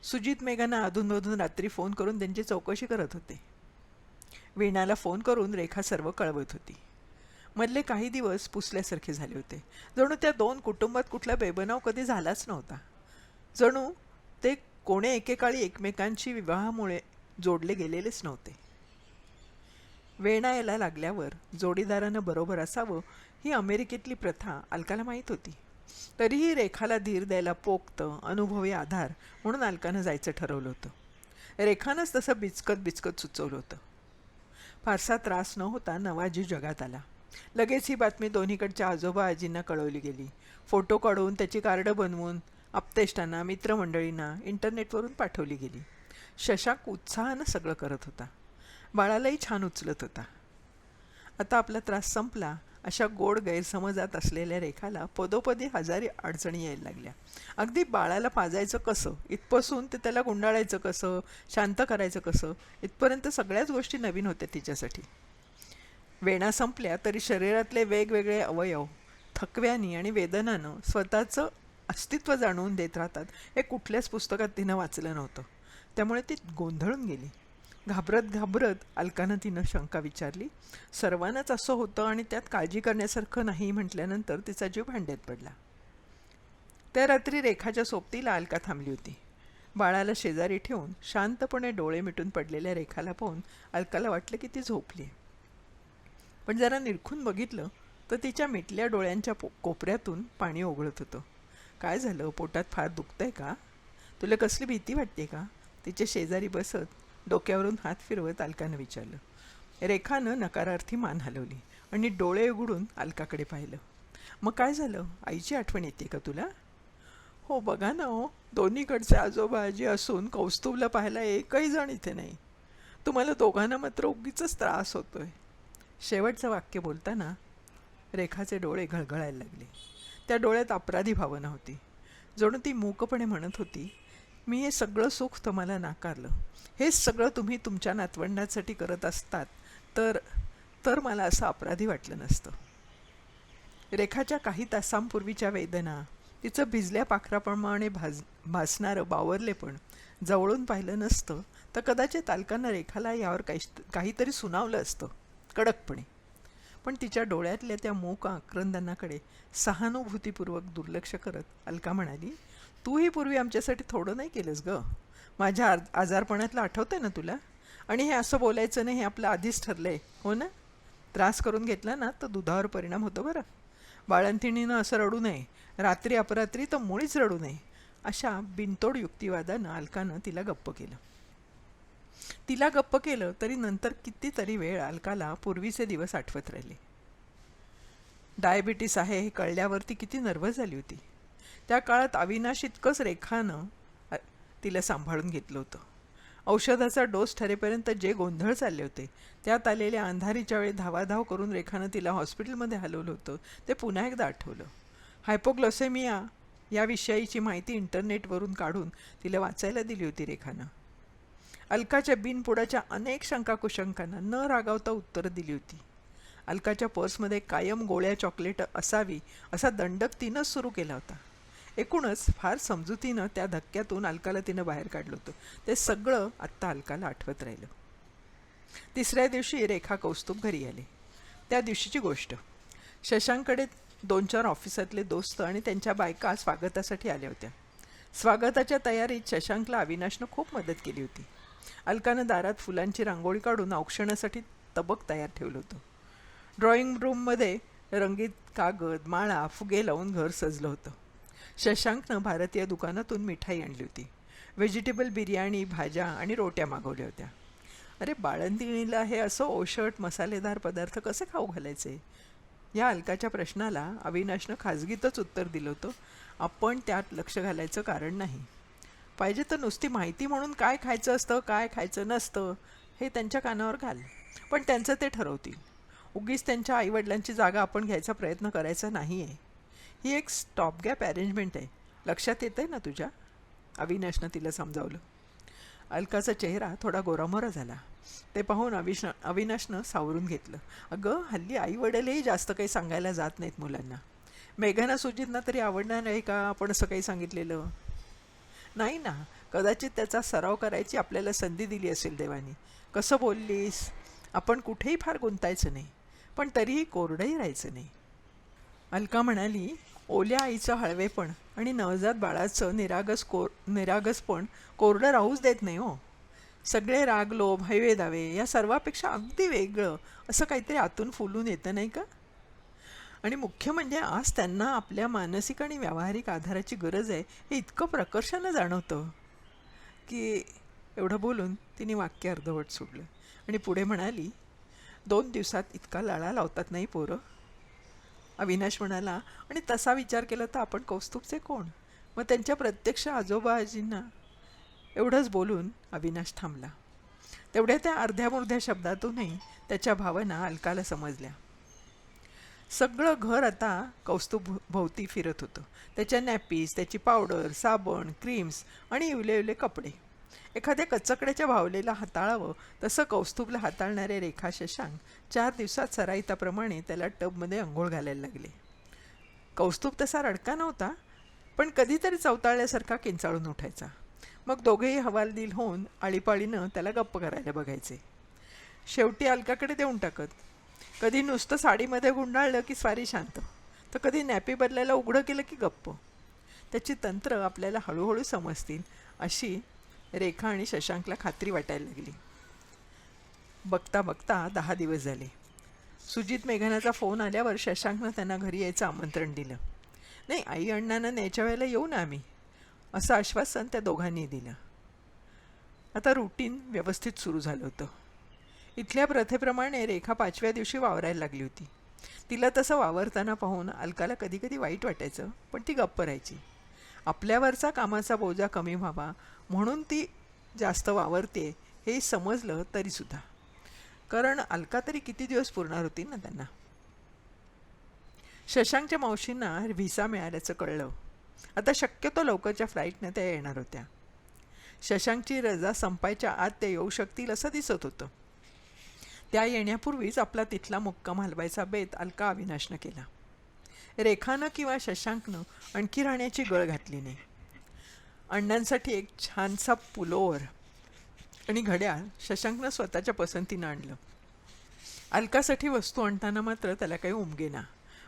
सुजित मेघांना अधूनमधून रात्री फोन करून त्यांची चौकशी करत होते. वीणाला फोन करून रेखा सर्व कळवत होती. मधले काही दिवस पुसल्यासारखे झाले होते. जणू त्या 2 कुटुंबात कुठला बेबनाव कधी झालाच नव्हता. जणू ते कोणे एकेकाळी एकमेकांशी विवाहामुळे जोडले गेलेलेच नव्हते. वेळ यायला लागल्यावर जोडीदारानं बरोबर असावं ही अमेरिकेतली प्रथा अलकाला माहीत होती. तरीही रेखाला धीर द्यायला पोक्त, अनुभवी आधार म्हणून अलकानं जायचं ठरवलं होतं. रेखानंच तसं बिचकत सुचवलं होतं. फारसा त्रास न होता नवाजी जगात आला. लगेच ही बातमी दोन्हीकडच्या आजोबा आजींना कळवली गेली. फोटो काढून त्याची कार्ड बनवून आप्तेष्टांना, मित्रमंडळींना इंटरनेटवरून पाठवली गेली. शशांक उत्साहानं सगळं करत होता. बाळालाही छान उचलत होता. आता आपला त्रास संपला अशा गोड गैरसमजात असलेल्या रेखाला पदोपदी हजारी अडचणी यायला लागल्या. अगदी बाळाला पाजायचं कसं इथपासून ते त्याला गुंडाळायचं कसं, शांत करायचं कसं, इथपर्यंत सगळ्याच गोष्टी नवीन होत्या तिच्यासाठी. वेणा संपल्या तरी शरीरातले वेगवेगळे अवयव थकव्यानी आणि वेदनानं स्वतःचं अस्तित्व जाणवून देत राहतात हे कुठल्याच पुस्तकात तिनं वाचलं नव्हतं. त्यामुळे ती गोंधळून गेली. घाबरत घाबरत अलकानं तिनं शंका विचारली. सर्वांनाच असं होतं आणि त्यात काळजी करण्यासारखं नाही म्हटल्यानंतर तिचा जीव भांड्यात पडला. त्या रात्री रेखाच्या सोबतीला अलका थांबली होती. बाळाला शेजारी ठेवून शांतपणे डोळे मिटून पडलेल्या रेखाला पाहून अलकाला वाटलं की ती झोपली. पण जरा निरखून बघितलं तर तिच्या मिटल्या डोळ्यांच्या कोपऱ्यातून पाणी ओघळत होतं. काय झालं? पोटात फार दुखतंय का? तुला कसली भीती वाटते का? तिच्या शेजारी बसत डोक्यावरून हात फिरवत अलकानं विचारलं. रेखानं नकारार्थी मान हलवली आणि डोळे उघडून अलकाकडे पाहिलं. मग काय झालं? आईची आठवण येते का तुला? हो बघा ना हो, दोन्हीकडचे आजोबा आजी असून कौस्तुभला पाहायला एकही जण इथे नाही. तुम्हाला दोघांना मात्र उगीचच त्रास होतोय. शेवटचं वाक्य बोलताना रेखाचे डोळे घळघळायला लागले. त्या डोळ्यात अपराधी भावना होती. जणू ती मूकपणे म्हणत होती, मी हे सगळं सुख तुम्हाला नाकारलं. हेच सगळं तुम्ही तुमच्या नातवंडांसाठी करत असतात तर मला असं अपराधी वाटलं नसतं. रेखाच्या काही तासांपूर्वीच्या वेदना, तिचं भिजल्या पाखराप्रमाणे भासणारं बावरलेपण जवळून पाहिलं नसतं तर कदाचित अलकानं रेखाला यावर काहीतरी सुनावलं असतं कडकपणे. पण तिच्या डोळ्यातल्या त्या मूक आक्रंदनाकडे सहानुभूतीपूर्वक दुर्लक्ष करत अलका म्हणाली, तूही पूर्वी आमच्यासाठी थोडं नाही केलंस ग. माझ्या आजारपणातलं आठवतंय ना तुला? आणि हे असं बोलायचं नाही हे आपलं आधीच ठरलंय, हो ना? त्रास करून घेतला ना तर दुधावर परिणाम होतो बरं. बाळंतिणीनं असं रडू नये, रात्री अपरात्री तर मुळीच रडू नये. अशा बिनतोड युक्तिवादानं अलकानं तिला गप्प केलं तरी नंतर कितीतरी वेळ अलकाला पूर्वीचे दिवस आठवत राहिले. डायबिटीस आहे हे कळल्यावर ती किती नर्व्हस झाली होती. त्या काळात अविनाश इतकंच रेखानं तिला सांभाळून घेतलं होतं. औषधाचा डोस ठरेपर्यंत जे गोंधळ चालले होते त्यात आलेल्या अंधारीच्या वेळी धावाधाव करून रेखानं तिला हॉस्पिटलमध्ये हलवलं होतं ते पुन्हा एकदा आठवलं. हायपोग्लायसेमिया याविषयीची माहिती इंटरनेटवरून काढून तिला वाचायला दिली होती रेखानं. अलकाच्या बिनपुडाच्या अनेक शंकाकुशंकांना न रागावता उत्तरं दिली होती. अलकाच्या पर्समध्ये कायम गोळ्या चॉकलेट असावी असा दंडक तिनंच सुरू केला होता. एकूणच फार समजुतीनं त्या धक्क्यातून अलकाला तिनं बाहेर काढलं होतं. ते सगळं आत्ता अलकाला आठवत राहिलं. तिसऱ्या दिवशी रेखा कौस्तुभ घरी आले. त्या दिवशीची गोष्ट. शशांककडे 2-4 ऑफिसातले दोस्त आणि त्यांच्या बायका स्वागतासाठी आल्या होत्या. स्वागताच्या तयारीत शशांकला अविनाशनं खूप मदत केली होती. अलकानं दारात फुलांची रांगोळी काढून औक्षणासाठी तबक तयार ठेवलं होतं. ड्रॉइंग रूममध्ये रंगीत कागद, माळा, फुगे लावून घर सजलं होतं. शशांकनं भारतीय दुकानातून मिठाई आणली होती. व्हेजिटेबल बिर्याणी, भाज्या आणि रोट्या मागवल्या होत्या. अरे बाळंतिणीला हे असं ओशट मसालेदार पदार्थ कसे खाऊ घालायचे? या अलकाच्या प्रश्नाला अविनाशनं खाजगीतच उत्तर दिलं होतं, आपण त्यात लक्ष घालायचं कारण नाही. पाहिजे तर नुसती माहिती म्हणून काय खायचं असतं काय खायचं नसतं हे त्यांच्या कानावर घाल, पण त्यांचं ते ठरवतील. उगीच त्यांच्या आईवडिलांची जागा आपण घ्यायचा प्रयत्न करायचा नाही आहे. ही एक स्टॉप गॅप अरेंजमेंट आहे, लक्षात येतं आहे ना तुझ्या? अविनाशनं तिला समजावलं. अलकाचा चेहरा थोडा गोरामोरा झाला. ते पाहून अविनाशनं सावरून घेतलं. अगं हल्ली आईवडीलही जास्त काही सांगायला जात नाहीत मुलांना. मेघना सुजितना तरी आवडणार नाही का आपण असं काही सांगितलेलं? नाही ना, कदाचित त्याचा सराव करायची आपल्याला संधी दिली असेल देवानी. कसं बोललीस? आपण कुठेही फार गुंतायचं नाही, पण तरीही कोरडंही राहायचं नाही. अलका म्हणाली, ओल्या आईचं हळवेपण आणि नवजात बाळाचं निरागसपण कोरडं राहूच देत नाही हो. सगळे राग, लोभ, हवे दावे या सर्वापेक्षा अगदी वेगळं असं काहीतरी आतून फुलून येतं नाही का? आणि मुख्य म्हणजे आज त्यांना आपल्या मानसिक आणि व्यावहारिक आधाराची गरज आहे हे इतकं प्रकर्षानं जाणवतं की. एवढं बोलून तिने वाक्य अर्धवट सोडलं आणि पुढे म्हणाली, 2 दिवसात इतका लळा लावतात नाही पोरं. अविनाश म्हणाला, आणि तसा विचार केला तर आपण कौस्तुभचे कोण? मग त्यांच्या प्रत्यक्ष आजोबा आजींना. एवढंच बोलून अविनाश थांबला. तेवढ्या त्या अर्ध्यामुर्ध्या शब्दातूनही त्याच्या भावना अलकाला समजल्या. सगळं घर आता कौस्तुभ भोवती फिरत होतं. त्याच्या नॅपीज, त्याची पावडर, साबण, क्रीम्स आणि इवले कपडे. एखाद्या कचकड्याच्या भावलेला हाताळावं तसं कौस्तुभला हाताळणारे रेखा शशांक 4 दिवसात सराईताप्रमाणे त्याला टबमध्ये अंघोळ घालायला लागले. कौस्तुभ तसा रडका नव्हता, पण कधीतरी चवताळल्यासारखा किंचाळून उठायचा. मग दोघेही हवालदिल होऊन आळीपाळीनं त्याला गप्प करायला बघायचे. शेवटी अलकाकडे देऊन टाकत. कधी नुसतं साडीमध्ये गुंडाळलं की स्वारी शांत, तर कधी नॅपी बदलायला उघडं केलं की गप्प. त्याची तंत्र आपल्याला हळूहळू समजतील अशी रेखा आणि शशांकला खात्री वाटायला लागली. बघता बघता 10 दिवस झाले. सुजित मेघनाचा फोन आल्यावर शशांकनं त्यांना घरी यायचं आमंत्रण दिलं. नाही, आई अण्णांना न्यायच्या वेळेला येऊ ना आम्ही, असं आश्वासन त्या दोघांनी दिलं. आता रुटीन व्यवस्थित सुरू झालं होतं. इथल्या प्रथेप्रमाणे रेखा 5व्या दिवशी वावरायला लागली होती. तिला तसं वावरताना पाहून अलकाला कधी कधी वाईट वाटायचं, पण ती गप्प राहायची. आपल्यावरचा कामाचा बोजा कमी व्हावा म्हणून ती जास्त वावरते हे समजलं तरीसुद्धा, कारण अलका तरी किती दिवस पुरणार होती ना त्यांना. शशांकच्या मावशींना व्हिसा मिळाल्याचं कळलं. आता शक्यतो लवकरच्या फ्लाईटनं त्या येणार होत्या. शशांकची रजा संपायच्या आत ते येऊ शकतील असं दिसत होतं. त्या येण्यापूर्वीच आपला तिथला मुक्काम हलवायचा बेत अलका अविनाशनं केला. रेखानं किंवा शशांकनं आणखी राहण्याची गळ घातली नाही. अण्णांसाठी एक छानसा पुलोवर आणि घड्याळ शशांकनं स्वतःच्या पसंतीनं आणलं. अलकासाठी वस्तू आणताना मात्र त्याला काही उमगेना.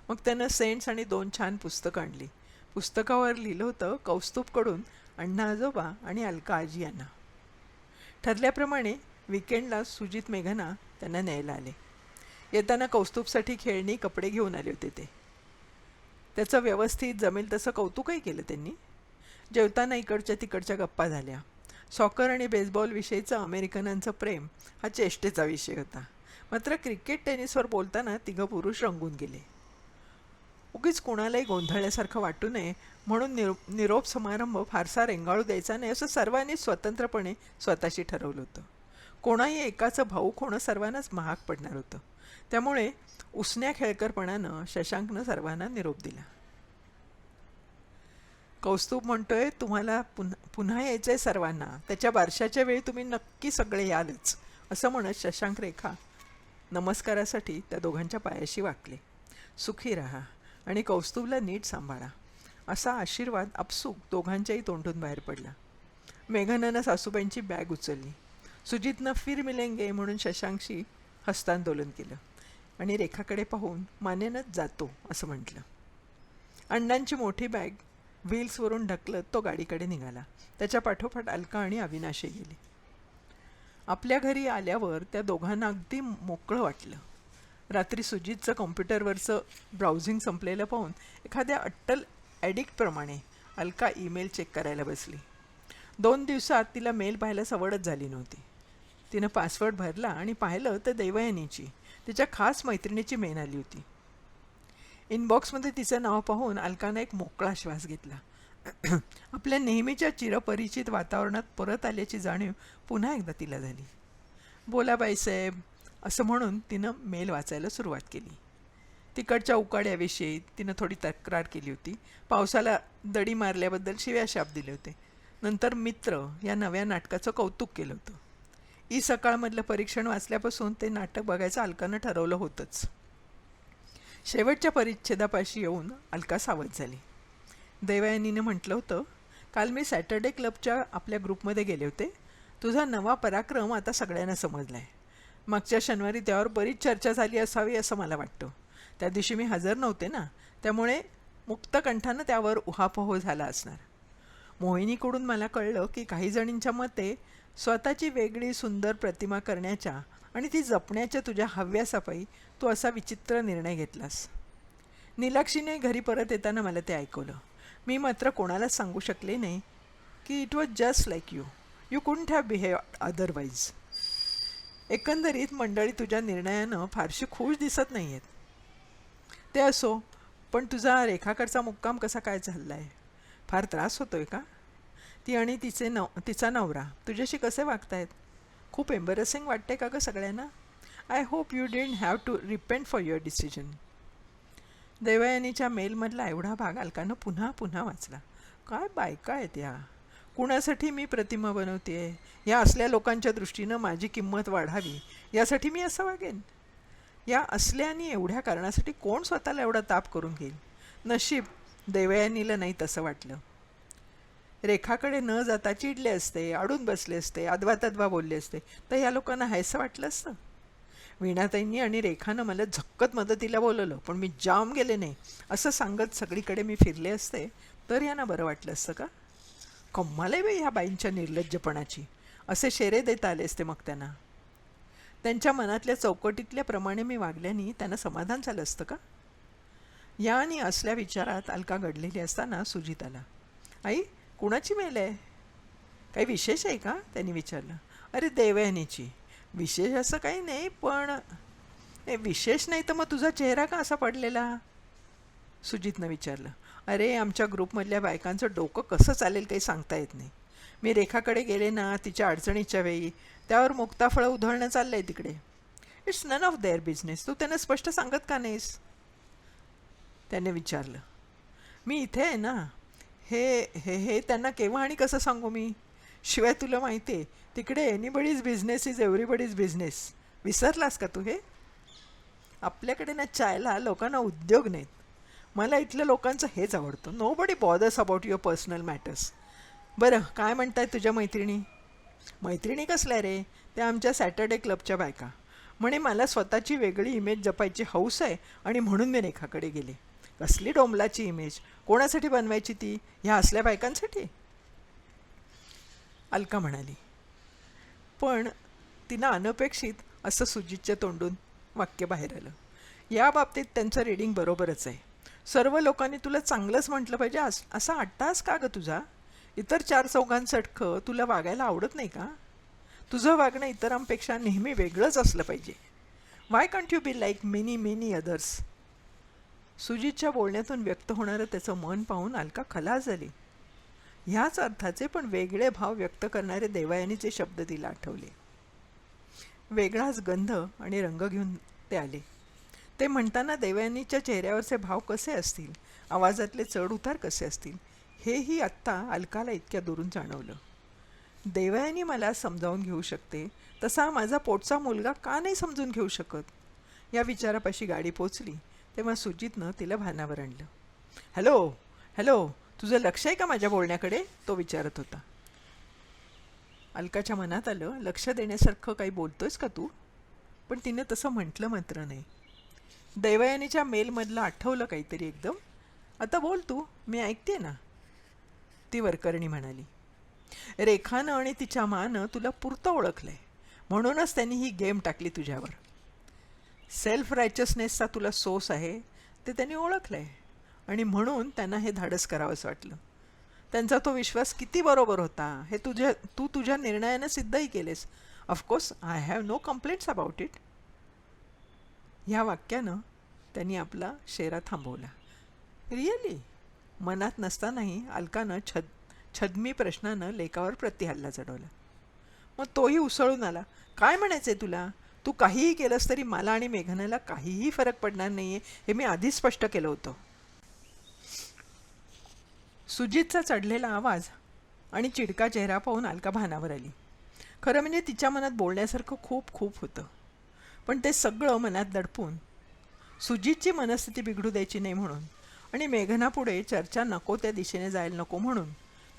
मग त्यानं सेंट्स आणि 2 छान पुस्तकं आणली. पुस्तकावर लिहिलं होतं कौस्तुभकडून अण्णा आजोबा आणि अलका आजी यांना. ठरल्याप्रमाणे विकेंडला सुजित मेघना त्यांना न्यायला आले. येताना कौस्तुभसाठी खेळणी कपडे घेऊन आले होते ते. त्याचं व्यवस्थित जमेल तसं कौतुकही केलं त्यांनी. जेवताना इकडच्या तिकडच्या गप्पा झाल्या. सॉकर आणि बेसबॉलविषयीचं अमेरिकनांचं प्रेम हा चेष्टेचा विषय होता. मात्र क्रिकेट टेनिसवर बोलताना तिघं पुरुष रंगून गेले. उगीच कोणालाही गोंधळल्यासारखं वाटू नये म्हणून निरोप समारंभ फारसा रेंगाळू द्यायचा नाही असं सर्वांनी स्वतंत्रपणे स्वतःशी ठरवलं होतं. कोणाही एकाचं भाऊक होणं सर्वांनाच महाग पडणार होतं. त्यामुळे उसन्या खेळकरपणानं शशांकनं सर्वांना निरोप दिला. कौस्तुभ म्हणतोय तुम्हाला पुन्हा यायचं आहे सर्वांना, त्याच्या बारशाच्या वेळी तुम्ही नक्की सगळे यालच, असं म्हणत शशांक रेखा नमस्कारासाठी त्या दोघांच्या पायाशी वाकले. सुखी राहा आणि कौस्तुभला नीट सांभाळा असा आशीर्वाद आपसूक दोघांच्याही तोंडून बाहेर पडला. मेघनानं सासूबाईंची बॅग उचलली. सुजितनं फिर मिलेंगे म्हणून शशांकशी हस्तांदोलन केलं आणि रेखाकडे पाहून मानेनच जातो असं म्हटलं. अण्णांची मोठी बॅग व्हील्सवरून ढकलत तो गाडीकडे निघाला. त्याच्या पाठोपाठ अलका आणि अविनाशही गेले. आपल्या घरी आल्यावर त्या दोघांना अगदी मोकळं वाटलं. रात्री सुजितचं कॉम्प्युटरवरचं ब्राउझिंग संपलेलं पाहून एखाद्या अट्टल ॲडिक्टप्रमाणे अलका ईमेल चेक करायला बसली. 2 दिवसात तिला मेल पाहायला सवडच झाली नव्हती. तिनं पासवर्ड भरला आणि पाहिलं तर देवयानीची, तिच्या खास मैत्रिणीची मेल आली होती. इनबॉक्समध्ये तिचं नाव पाहून अलकानं एक मोकळा श्वास घेतला. आपल्या नेहमीच्या चिरपरिचित वातावरणात परत आल्याची जाणीव पुन्हा एकदा तिला झाली. बोला बाईसाहेब असं म्हणून तिनं मेल वाचायला सुरुवात केली. तिकडच्या उकाड्याविषयी तिनं थोडी तक्रार केली होती. पावसाला दडी मारल्याबद्दल शिव्याशाप दिले होते. नंतर मित्र या नव्या नाटकाचं कौतुक केलं होतं. सकाळमधलं परीक्षण वाचल्यापासून ते नाटक बघायचं अलकानं ठरवलं होतंच. शेवटच्या परिच्छेदापाशी येऊन अलका सावध झाली. देवयानीने म्हटलं होतं, काल मी सॅटर्डे क्लबच्या आपल्या ग्रुपमध्ये गेले होते. तुझा नवा पराक्रम आता सगळ्यांना समजला आहे. मागच्या शनिवारी त्यावर बरीच चर्चा झाली असावी असं मला वाटतं. त्या दिवशी मी हजर नव्हते ना, त्यामुळे मुक्तकंठानं त्यावर उहापोह झाला असणार. मोहिनीकडून मला कळलं की काही जणींच्या मते स्वतःची वेगळी सुंदर प्रतिमा करण्याच्या आणि ती जपण्याच्या तुझ्या हव्यासापायी तू असा विचित्र निर्णय घेतलास. नीलाक्षीने घरी परत येताना मला ते ऐकवलं. मी मात्र कोणालाच सांगू शकले नाही की it was just like you. You couldn't have behaved otherwise. एकंदरीत मंडळी तुझ्या निर्णयानं फारशी खुश दिसत नाही आहेत. ते असो, पण तुझा रेखाकडचा मुक्काम कसा काय झाला आहे? फार त्रास होतोय का? ती आणि तिचा नवरा तुझ्याशी कसे वागतायत? खूप एम्बॅरेसिंग वाटते का गं सगळ्यांना? I hope you didn't have to repent for your decision. देवयानीच्या मेलमधला एवढा भाग अलकानं पुन्हा पुन्हा वाचला. काय बायका आहेत या! कुणासाठी मी प्रतिमा बनवते आहे? या असल्या लोकांच्या दृष्टीनं माझी किंमत वाढावी यासाठी मी असं वागेन? या असल्या आणि एवढ्या कारणासाठी कोण स्वतःला एवढा ताप करून घेईल? नशीब देवयानीला नाही तसं वाटलं. रेखाकडे न जाता चिडले असते, अडून बसले असते, अद्वा बोलले असते, तर या लोकांना हायसं वाटलं असतं. वीणाताईंनी आणि रेखानं मला झक्कत मदतीला बोलवलं, पण मी जाम गेले नाही असं सांगत सगळीकडे मी फिरले असते तर यांना बरं वाटलं असतं का? कम्माल आहे बाई ह्या बाईंच्या निर्लज्जपणाची असे शेरे देता आले असते मग त्यांना. त्यांच्या मनातल्या चौकटीतल्या प्रमाणे मी वागल्याने त्यांना समाधान झालं असतं का? या आणि असल्या विचारात अलका घडलेली असताना सुजित आला. आई, कुणाची मेल आहे? काही विशेष आहे का? त्यांनी विचारलं. अरे देवयानीची. विशेष असं काही नाही, पण विशेष नाही तर मग तुझा चेहरा का असा पडलेला? सुजितनं विचारलं. अरे आमच्या ग्रुपमधल्या बायकांचं डोकं कसं चालेल काही सांगता येत नाही. मी रेखाकडे गेले ना तिच्या अडचणीच्या वेळी त्यावर मुक्ताफळं उधळणं चाललं आहे तिकडे. It's none of their business. तू त्यांना स्पष्ट सांगत का नाहीस? त्याने विचारलं. मी इथे आहे ना. हे हे हे त्यांना केव्हा आणि कसं सांगू मी? शिवाय तुला माहिती आहे तिकडे anybody's business is everybody's business. विसरलास का तू हे? आपल्याकडे ना चायला लोकांना उद्योग नाहीत. मला इथल्या लोकांचं हेच आवडतं. Nobody bothers about your personal matters. बरं, काय म्हणतायत तुझ्या मैत्रिणी? मैत्रिणी कसल्या रे? त्या आमच्या सॅटर्डे क्लबच्या बायका. म्हणे मला स्वतःची वेगळी इमेज जपायची हौस आहे आणि म्हणून मी रेखाकडे गेले. कसली डोंबलाची इमेज? कोणासाठी बनवायची ती? ह्या असल्या बायकांसाठी? अलका म्हणाली. पण तिनं अनपेक्षित असं सुजितच्या तोंडून वाक्य बाहेर आलं. या बाबतीत त्यांचं रीडिंग बरोबरच आहे. सर्व लोकांनी तुला चांगलंच म्हटलं पाहिजे असा अट्टास का गं तुझा? इतर चार चौघांसारखं तुला वागायला आवडत नाही का? तुझं वागणं इतरांपेक्षा नेहमी वेगळंच असलं पाहिजे. Why can't you be like many others? सुजितच्या बोलण्यातून व्यक्त होणारं त्याचं मन पाहून अलका खलास झाली. ह्याच अर्थाचे पण वेगळे भाव व्यक्त करणारे देवयानीचे शब्द तिला आठवले. वेगळाच गंध आणि रंग घेऊन ते आले. ते म्हणताना देवयानीच्या चेहऱ्यावरचे भाव कसे असतील, आवाजातले चढ उतार कसे असतील, हेही आत्ता अलकाला इतक्या दुरून जाणवलं. देवयानी मला समजावून घेऊ शकते, तसा माझा पोटचा मुलगा का नाही समजून घेऊ शकत? या विचारापाशी गाडी पोचली तेव्हा सुजितनं तिला भानावर आणलं. हॅलो हॅलो, तुझं लक्ष आहे का माझ्या बोलण्याकडे? तो विचारत होता. अलकाच्या मनात आलं, लक्ष देण्यासारखं काही बोलतोयस का तू? पण तिने तसं म्हटलं मात्र नाही. देवयानीच्या मेलमधलं आठवलं काहीतरी एकदम. आता बोल तू, मी ऐकते ना, ती वरकरणी म्हणाली. रेखानं आणि तिच्या मानं तुला पुरतं ओळखलंय, म्हणूनच त्यांनी ही गेम टाकली तुझ्यावर. सेल्फ रायचसनेसचा तुला सोस आहे ते त्यांनी ओळखलंय आणि म्हणून त्यांना हे धाडस करावंसं वाटलं. त्यांचा तो विश्वास किती बरोबर होता हे तू तुझ्या निर्णयानं सिद्धही केलेस. Of course I have no complaints about it. ह्या वाक्यानं त्यांनी आपला शेरा थांबवला. रिअली? मनात नसतानाही अलकानं छद्मी प्रश्नानं लेकावर प्रतिहल्ला चढवला. मग तोही उसळून आला. काय म्हणायचंय तुला? तू काहीही केलंस तरी मला आणि मेघनाला काहीही फरक पडणार नाहीये हे मी आधीच स्पष्ट केलं होतं. सुजितचा चढलेला आवाज आणि चिडका चेहरा पाहून अलका भानावर आली. खरं म्हणजे तिच्या मनात बोलण्यासारखं खूप खूप होतं, पण ते सगळं मनात दडपून सुजितची मनस्थिती बिघडू द्यायची नाही म्हणून आणि मेघनापुढे चर्चा नको त्या दिशेने जायला नको म्हणून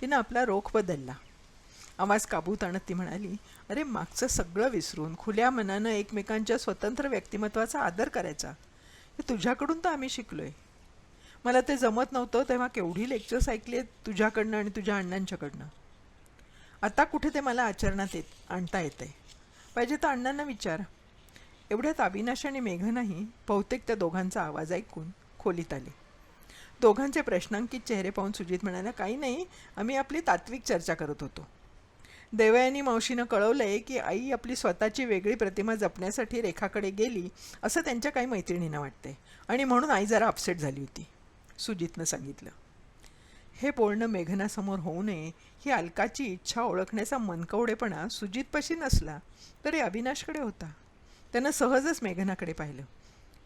तिनं आपला रोख बदलला. आवाज काबूत आणत ती म्हणाली, अरे मागचं सगळं विसरून खुल्या मनानं एकमेकांच्या स्वतंत्र व्यक्तिमत्वाचा आदर करायचा हे तुझ्याकडून तर आम्ही शिकलोय. मला ते जमत नव्हतं तेव्हा केवढी लेक्चर्स ऐकली आहेत तुझ्याकडनं आणि तुझ्या अण्णांच्याकडनं. आता कुठे ते मला आचरणात आणता येतं आहे. पाहिजे तर अण्णांना विचार. एवढ्यात अविनाश आणि मेघनाही बहुतेक त्या दोघांचा आवाज ऐकून खोलीत आले. दोघांचे प्रश्नांकित चेहरे पाहून सुजित म्हणाला, काही नाही, आम्ही आपली तात्विक चर्चा करत होतो. देवयानी मावशीनं कळवलंय की आई आपली स्वतःची वेगळी प्रतिमा जपण्यासाठी रेखाकडे गेली असं त्यांच्या काही मैत्रिणींना वाटतंय आणि म्हणून आई जरा अपसेट झाली होती, सुजितनं सांगितलं. हे बोलणं मेघनासमोर होऊ नये ही अलकाची इच्छा ओळखण्याचा मनकवडेपणा सुजितपाशी नसला तरी अविनाशकडे होता. त्यानं सहजच मेघनाकडे पाहिलं.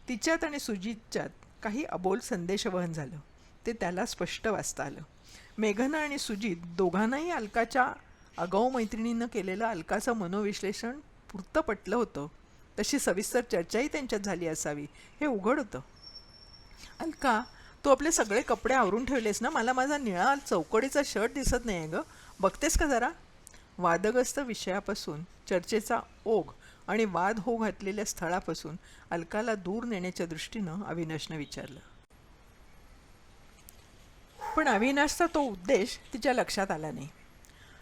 तिच्यात आणि सुजितच्यात काही अबोल संदेशवहन झालं. ते त्याला स्पष्ट वाचता आलं. मेघना आणि सुजित दोघांनाही अलकाच्या आगाऊ मैत्रिणीनं केलेलं अलकाचं मनोविश्लेषण पुरतं पटलं होतं. तशी सविस्तर चर्चाही त्यांच्यात झाली असावी हे उघड होतं. अलका, तू आपले सगळे कपडे आवरून ठेवलेस ना? मला माझा निळा चौकडीचा शर्ट दिसत नाही आहे गं, बघतेस का जरा? वादग्रस्त विषयापासून, चर्चेचा ओघ आणि वाद होऊ घातलेल्या स्थळापासून अलकाला दूर नेण्याच्या दृष्टीनं अविनाशनं विचारलं. पण अविनाशचा तो उद्देश तिच्या लक्षात आला नाही.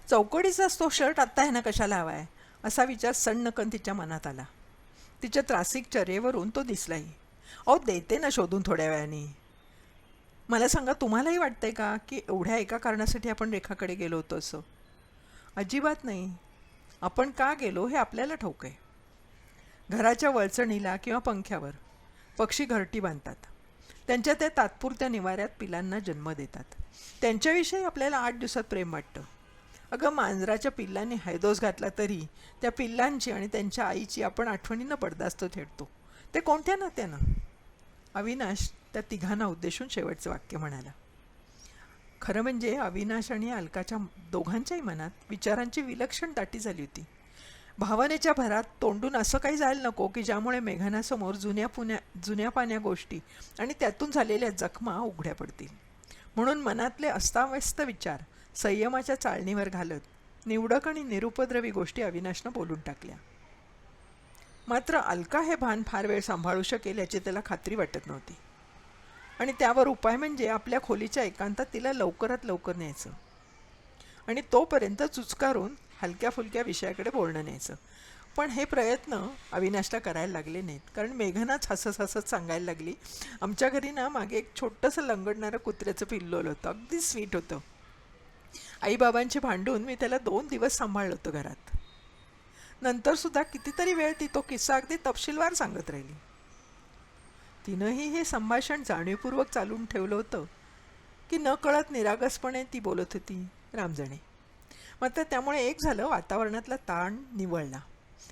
चौकडीचाच तो शर्ट आत्ता ह्यानं कशाला हवा आहे असा विचार सणकन तिच्या मनात आला. तिच्या त्रासिक चर्येवरून तो दिसलाही. अहो, देते ना शोधून थोड्या वेळाने. मला सांगा, तुम्हालाही वाटतंय का की एवढ्या एका कारणासाठी आपण रेखाकडे गेलो होतो असं? अजिबात नाही. आपण का गेलो हे आपल्याला ठाऊक आहे. घराच्या वळचणीला किंवा पंख्यावर पक्षी घरटी बांधतात. त्यांच्या त्या तात्पुरत्या निवाऱ्यात पिलांना जन्म देतात. त्यांच्याविषयी आपल्याला 8 दिवसात प्रेम वाटतं. अगं, मांजराच्या पिल्लांनी हैदोस घातला तरी त्या पिल्लांची आणि त्यांच्या आईची आपण आठवणीनं बडदास्त थेटतो. ते कोणत्या नात्यानं? अविनाश त्या तिघांना उद्देशून शेवटचं वाक्य म्हणाला. खरं म्हणजे अविनाश आणि अलकाच्या दोघांच्याही मनात विचारांची विलक्षण दाटी झाली होती. भावनेच्या भरात तोंडून असं काही जायला नको की ज्यामुळे मेघनासमोर जुन्या पाण्या गोष्टी आणि त्यातून झालेल्या जखमा उघड्या पडतील. म्हणून मनातले अस्ताव्यस्त विचार संयमाच्या चाळणीवर घालत निवडक आणि निरुपद्रवी गोष्टी अविनाशनं बोलून टाकल्या. मात्र अलका हे भान फार वेळ सांभाळू शकेल याची त्याला खात्री वाटत नव्हती. आणि त्यावर उपाय म्हणजे आपल्या खोलीच्या एकांतात तिला लवकरात लवकर न्यायचं आणि तोपर्यंत चुचकारून हलक्या फुलक्या विषयाकडे बोलणं न्यायचं. पण हे प्रयत्न अविनाशला करायला लागले नाहीत, कारण मेघनाच हसत सांगायला लागली, आमच्या घरी ना मागे एक छोटंसं लंगडणारं कुत्र्याचं पिल्लोल होतं, अगदी स्वीट होतं. आईबाबांची भांडून मी त्याला 2 दिवस सांभाळलं होतं घरात. नंतरसुद्धा कितीतरी वेळ ती तो किस्सा अगदी तपशीलवार सांगत राहिली. तिनंही हे संभाषण जाणीवपूर्वक चालून ठेवलं होतं की न कळत निरागसपणे ती बोलत होती, राम जाणे. मात्र त्यामुळे एक झालं, वातावरणातला ताण निवळला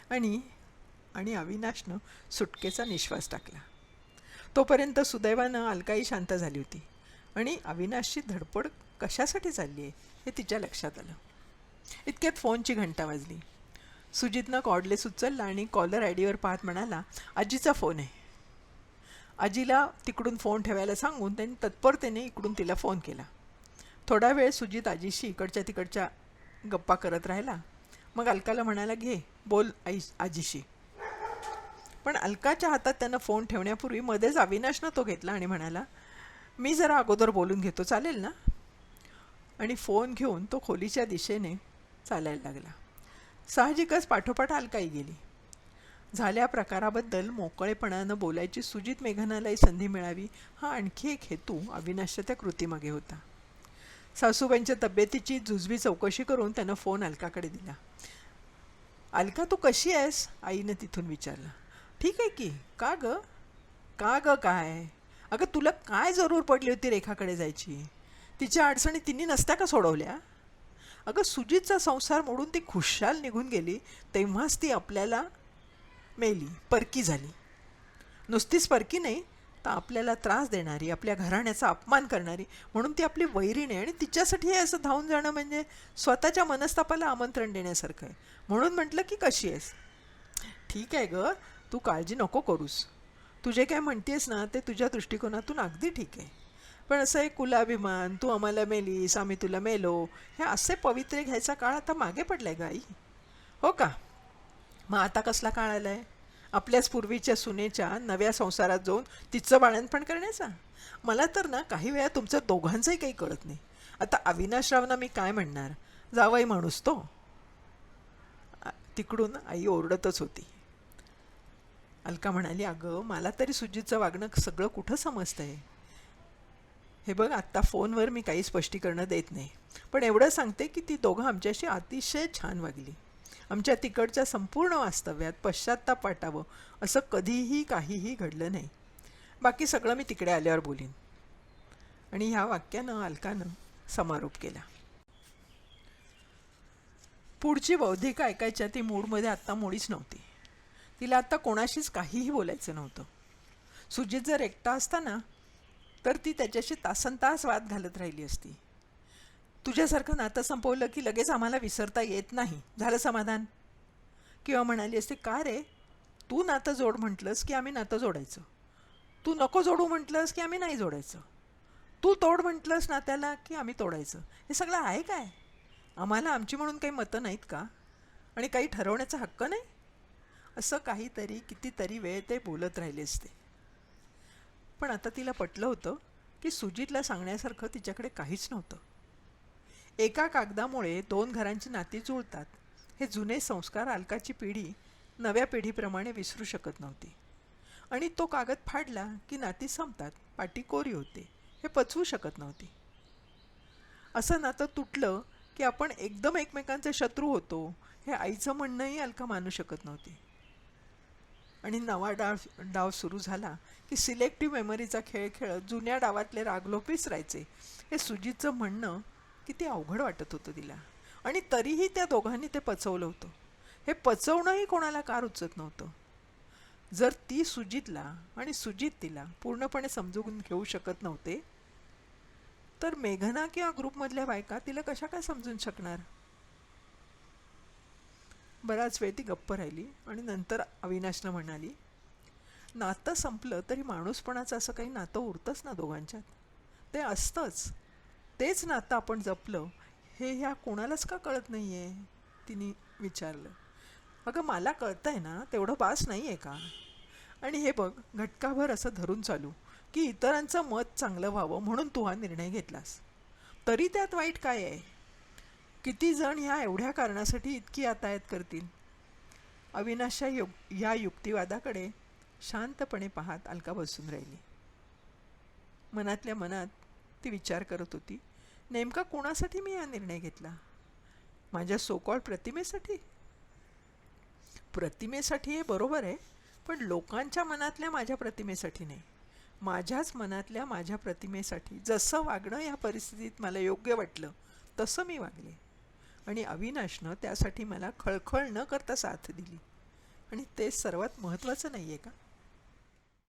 आणि अविनाशनं सुटकेचा निश्वास टाकला. तोपर्यंत सुदैवानं अलकाई शांत झाली होती आणि अविनाशची धडपड कशासाठी चालली आहे हे तिच्या लक्षात आलं. इतक्यात फोनची घंटा वाजली. सुजितनं कॉर्डलेस उचलला आणि कॉलर आय डीवर पाहत म्हणाला, आजीचा फोन आहे. आजीला तिकडून फोन ठेवायला सांगून त्यांनी तत्परतेने इकडून तिला फोन केला. थोडा वेळ सुजित आजीशी इकडच्या तिकडच्या गप्पा करत राहिला. मग अलकाला म्हणाला, घे बोल आजीशी. पण अलकाच्या हातात त्यानं फोन ठेवण्यापूर्वी मध्येच अविनाशनं तो घेतला आणि म्हणाला, मी जरा अगोदर बोलून घेतो, चालेल ना? आणि फोन घेऊन तो खोलीच्या दिशेने चालायला लागला. साहजिकच पाठोपाठ अलकाई गेली. झाल्या प्रकाराबद्दल मोकळेपणानं बोलायची सुजित मेघनालाही संधी मिळावी हा आणखी एक हेतू अविनाशच्या त्या कृतीमागे होता. सासूबाईंच्या तब्येतीची जुजबी चौकशी करून त्यानं फोन अलकाकडे दिला. अलका, तू कशी आहेस? आईनं तिथून विचारलं. ठीक आहे की. का ग काय? अगं, तुला काय जरूर पडली होती रेखाकडे जायची? तिच्या अडचणी तिने नसत्या का सोडवल्या? अगं, सुजितचा संसार मोडून ती खुशाल निघून गेली तेव्हाच ती आपल्याला मेली, परकी झाली. नुसतीच परकी नाही तर आपल्याला त्रास देणारी, आपल्या घराण्याचा अपमान करणारी, म्हणून ती आपली वैरीण आहे. आणि तिच्यासाठी हे असं धावून जाणं म्हणजे स्वतःच्या मनस्तापाला आमंत्रण देण्यासारखं आहे. म्हणून म्हटलं की कशी आहेस? ठीक आहे ग, तू काळजी नको करूस. तू जे काय म्हणतेस ना ते तुझ्या दृष्टिकोनातून अगदी ठीक आहे. पण असं एक कुलाभिमान, तू आम्हाला मेलीस, आम्ही तुला मेलो, हे असे पवित्रे घ्यायचा काळ आता मागे पडलाय ग आई. हो का? मग आता कसला काळ आला आहे? आपल्याच पूर्वीच्या सुनेच्या नव्या संसारात जाऊन तिचं बाळणपण करण्याचा? मला तर ना काही वेळा तुमचं दोघांचंही काही कळत नाही. आता अविनाशरावना मी काय म्हणणार? जावई माणूस तो. तिकडून आई ओरडतच होती. अलका म्हणाली, अगं, मला तरी सुजितचं वागणं सगळं कुठं समजतंय. हे बघ, आत्ता फोनवर मी काही स्पष्टीकरणं देत नाही, पण एवढं सांगते की ती दोघं आमच्याशी अतिशय छान वागली. आमच्या तिकडच्या संपूर्ण वास्तव्यात पश्चात्ताप वाटावं असं कधीही काहीही घडलं नाही. बाकी सगळं मी तिकडे आल्यावर बोलीन. आणि ह्या वाक्यानं अलकानं समारोप केला. पुढची बौद्धिक ऐकायच्या ती मूडमध्ये आत्ता मुळीच नव्हती. तिला आत्ता कोणाशीच काहीही बोलायचं नव्हतं. सुजित जर एकटा असता ना तर ती त्याच्याशी तासनतास वाद घालत राहिली असती. तुझ्यासारखं नातं संपवलं की लगेच आम्हाला विसरता येत नाही, झालं समाधान. किंवा म्हणाली असते, का रे, तू नातं जोड म्हटलंस की आम्ही नातं जोडायचं, तू नको जोडू म्हटलंस की आम्ही नाही जोडायचं, तू तोड म्हटलंस नात्याला की आम्ही तोडायचं. हे सगळं आहे काय? आम्हाला आमची म्हणून काही मतं नाहीत का? आणि काही ठरवण्याचा हक्क नाही? असं काहीतरी कितीतरी वेळ ते बोलत राहिले असते. पण आता तिला पटलं होतं की सुजितला सांगण्यासारखं तिच्याकडे काहीच नव्हतं. एका कागदामुळे दोन घरांची नाती जुळतात, हे जुने संस्कार अलकाची पिढी नव्या पिढीप्रमाणे विसरू शकत नव्हती. आणि तो कागद फाडला की नाती संपतात, पाटी कोरी होते, हे पचवू शकत नव्हती. असं नातं तुटलं की आपण एकदम एकमेकांचे शत्रू होतो, हे आईचं म्हणणंही अलका मानू शकत नव्हती. आणि नवा डाव सुरू झाला की सिलेक्टिव्ह मेमरीचा खेळ खेळत जुन्या डावातले रागलोप विसरायचे, हे सुजितचं म्हणणं किती अवघड वाटत होतं तिला. आणि तरीही त्या दोघांनी ते पचवलं होतं. हे पचवणंही कोणाला कार उचत नव्हतं. जर ती सुजितला आणि सुजित तिला पूर्णपणे समजून घेऊ शकत नव्हते, तर मेघना किंवा ग्रुपमधल्या बायका तिला कशा काय समजून शकणार? बराच वेळ ती गप्प राहिली आणि नंतर अविनाशनं म्हणाली, नातं संपलं तरी माणूसपणाचं असं काही नातं उरतंच ना दोघांच्यात. ते असतंच. तेच नातं आपण जपलं हे ह्या कोणालाच का कळत नाही आहे? तिने विचारलं. अगं मला कळतंय ना, तेवढं बास नाही आहे का? आणि हे बघ, घटकाभर असं धरून चालू की इतरांचं मत चांगलं व्हावं म्हणून तू हा निर्णय घेतलास, तरी त्यात वाईट काय आहे? किती जण ह्या एवढ्या कारणासाठी इतकी यातायात करतील? अविनाशच्या या युक्तिवादाकडे शांतपणे पाहत अलका बसून राहिली. मनातल्या मनात ती विचार करत होती, नेमका कोणासाठी मी हा निर्णय घेतला? माझ्या सोकॉल प्रतिमेसाठी? प्रतिमेसाठी हे बरोबर आहे, पण लोकांच्या मनातल्या माझ्या प्रतिमेसाठी नाही. माझ्याच मनातल्या माझ्या प्रतिमेसाठी जसं वागणं या परिस्थितीत मला योग्य वाटलं तसं मी वागले. आणि अविनाशनं त्यासाठी मला खळखळ न करता साथ दिली. आणि ते सर्वात महत्त्वाचं नाही आहे का?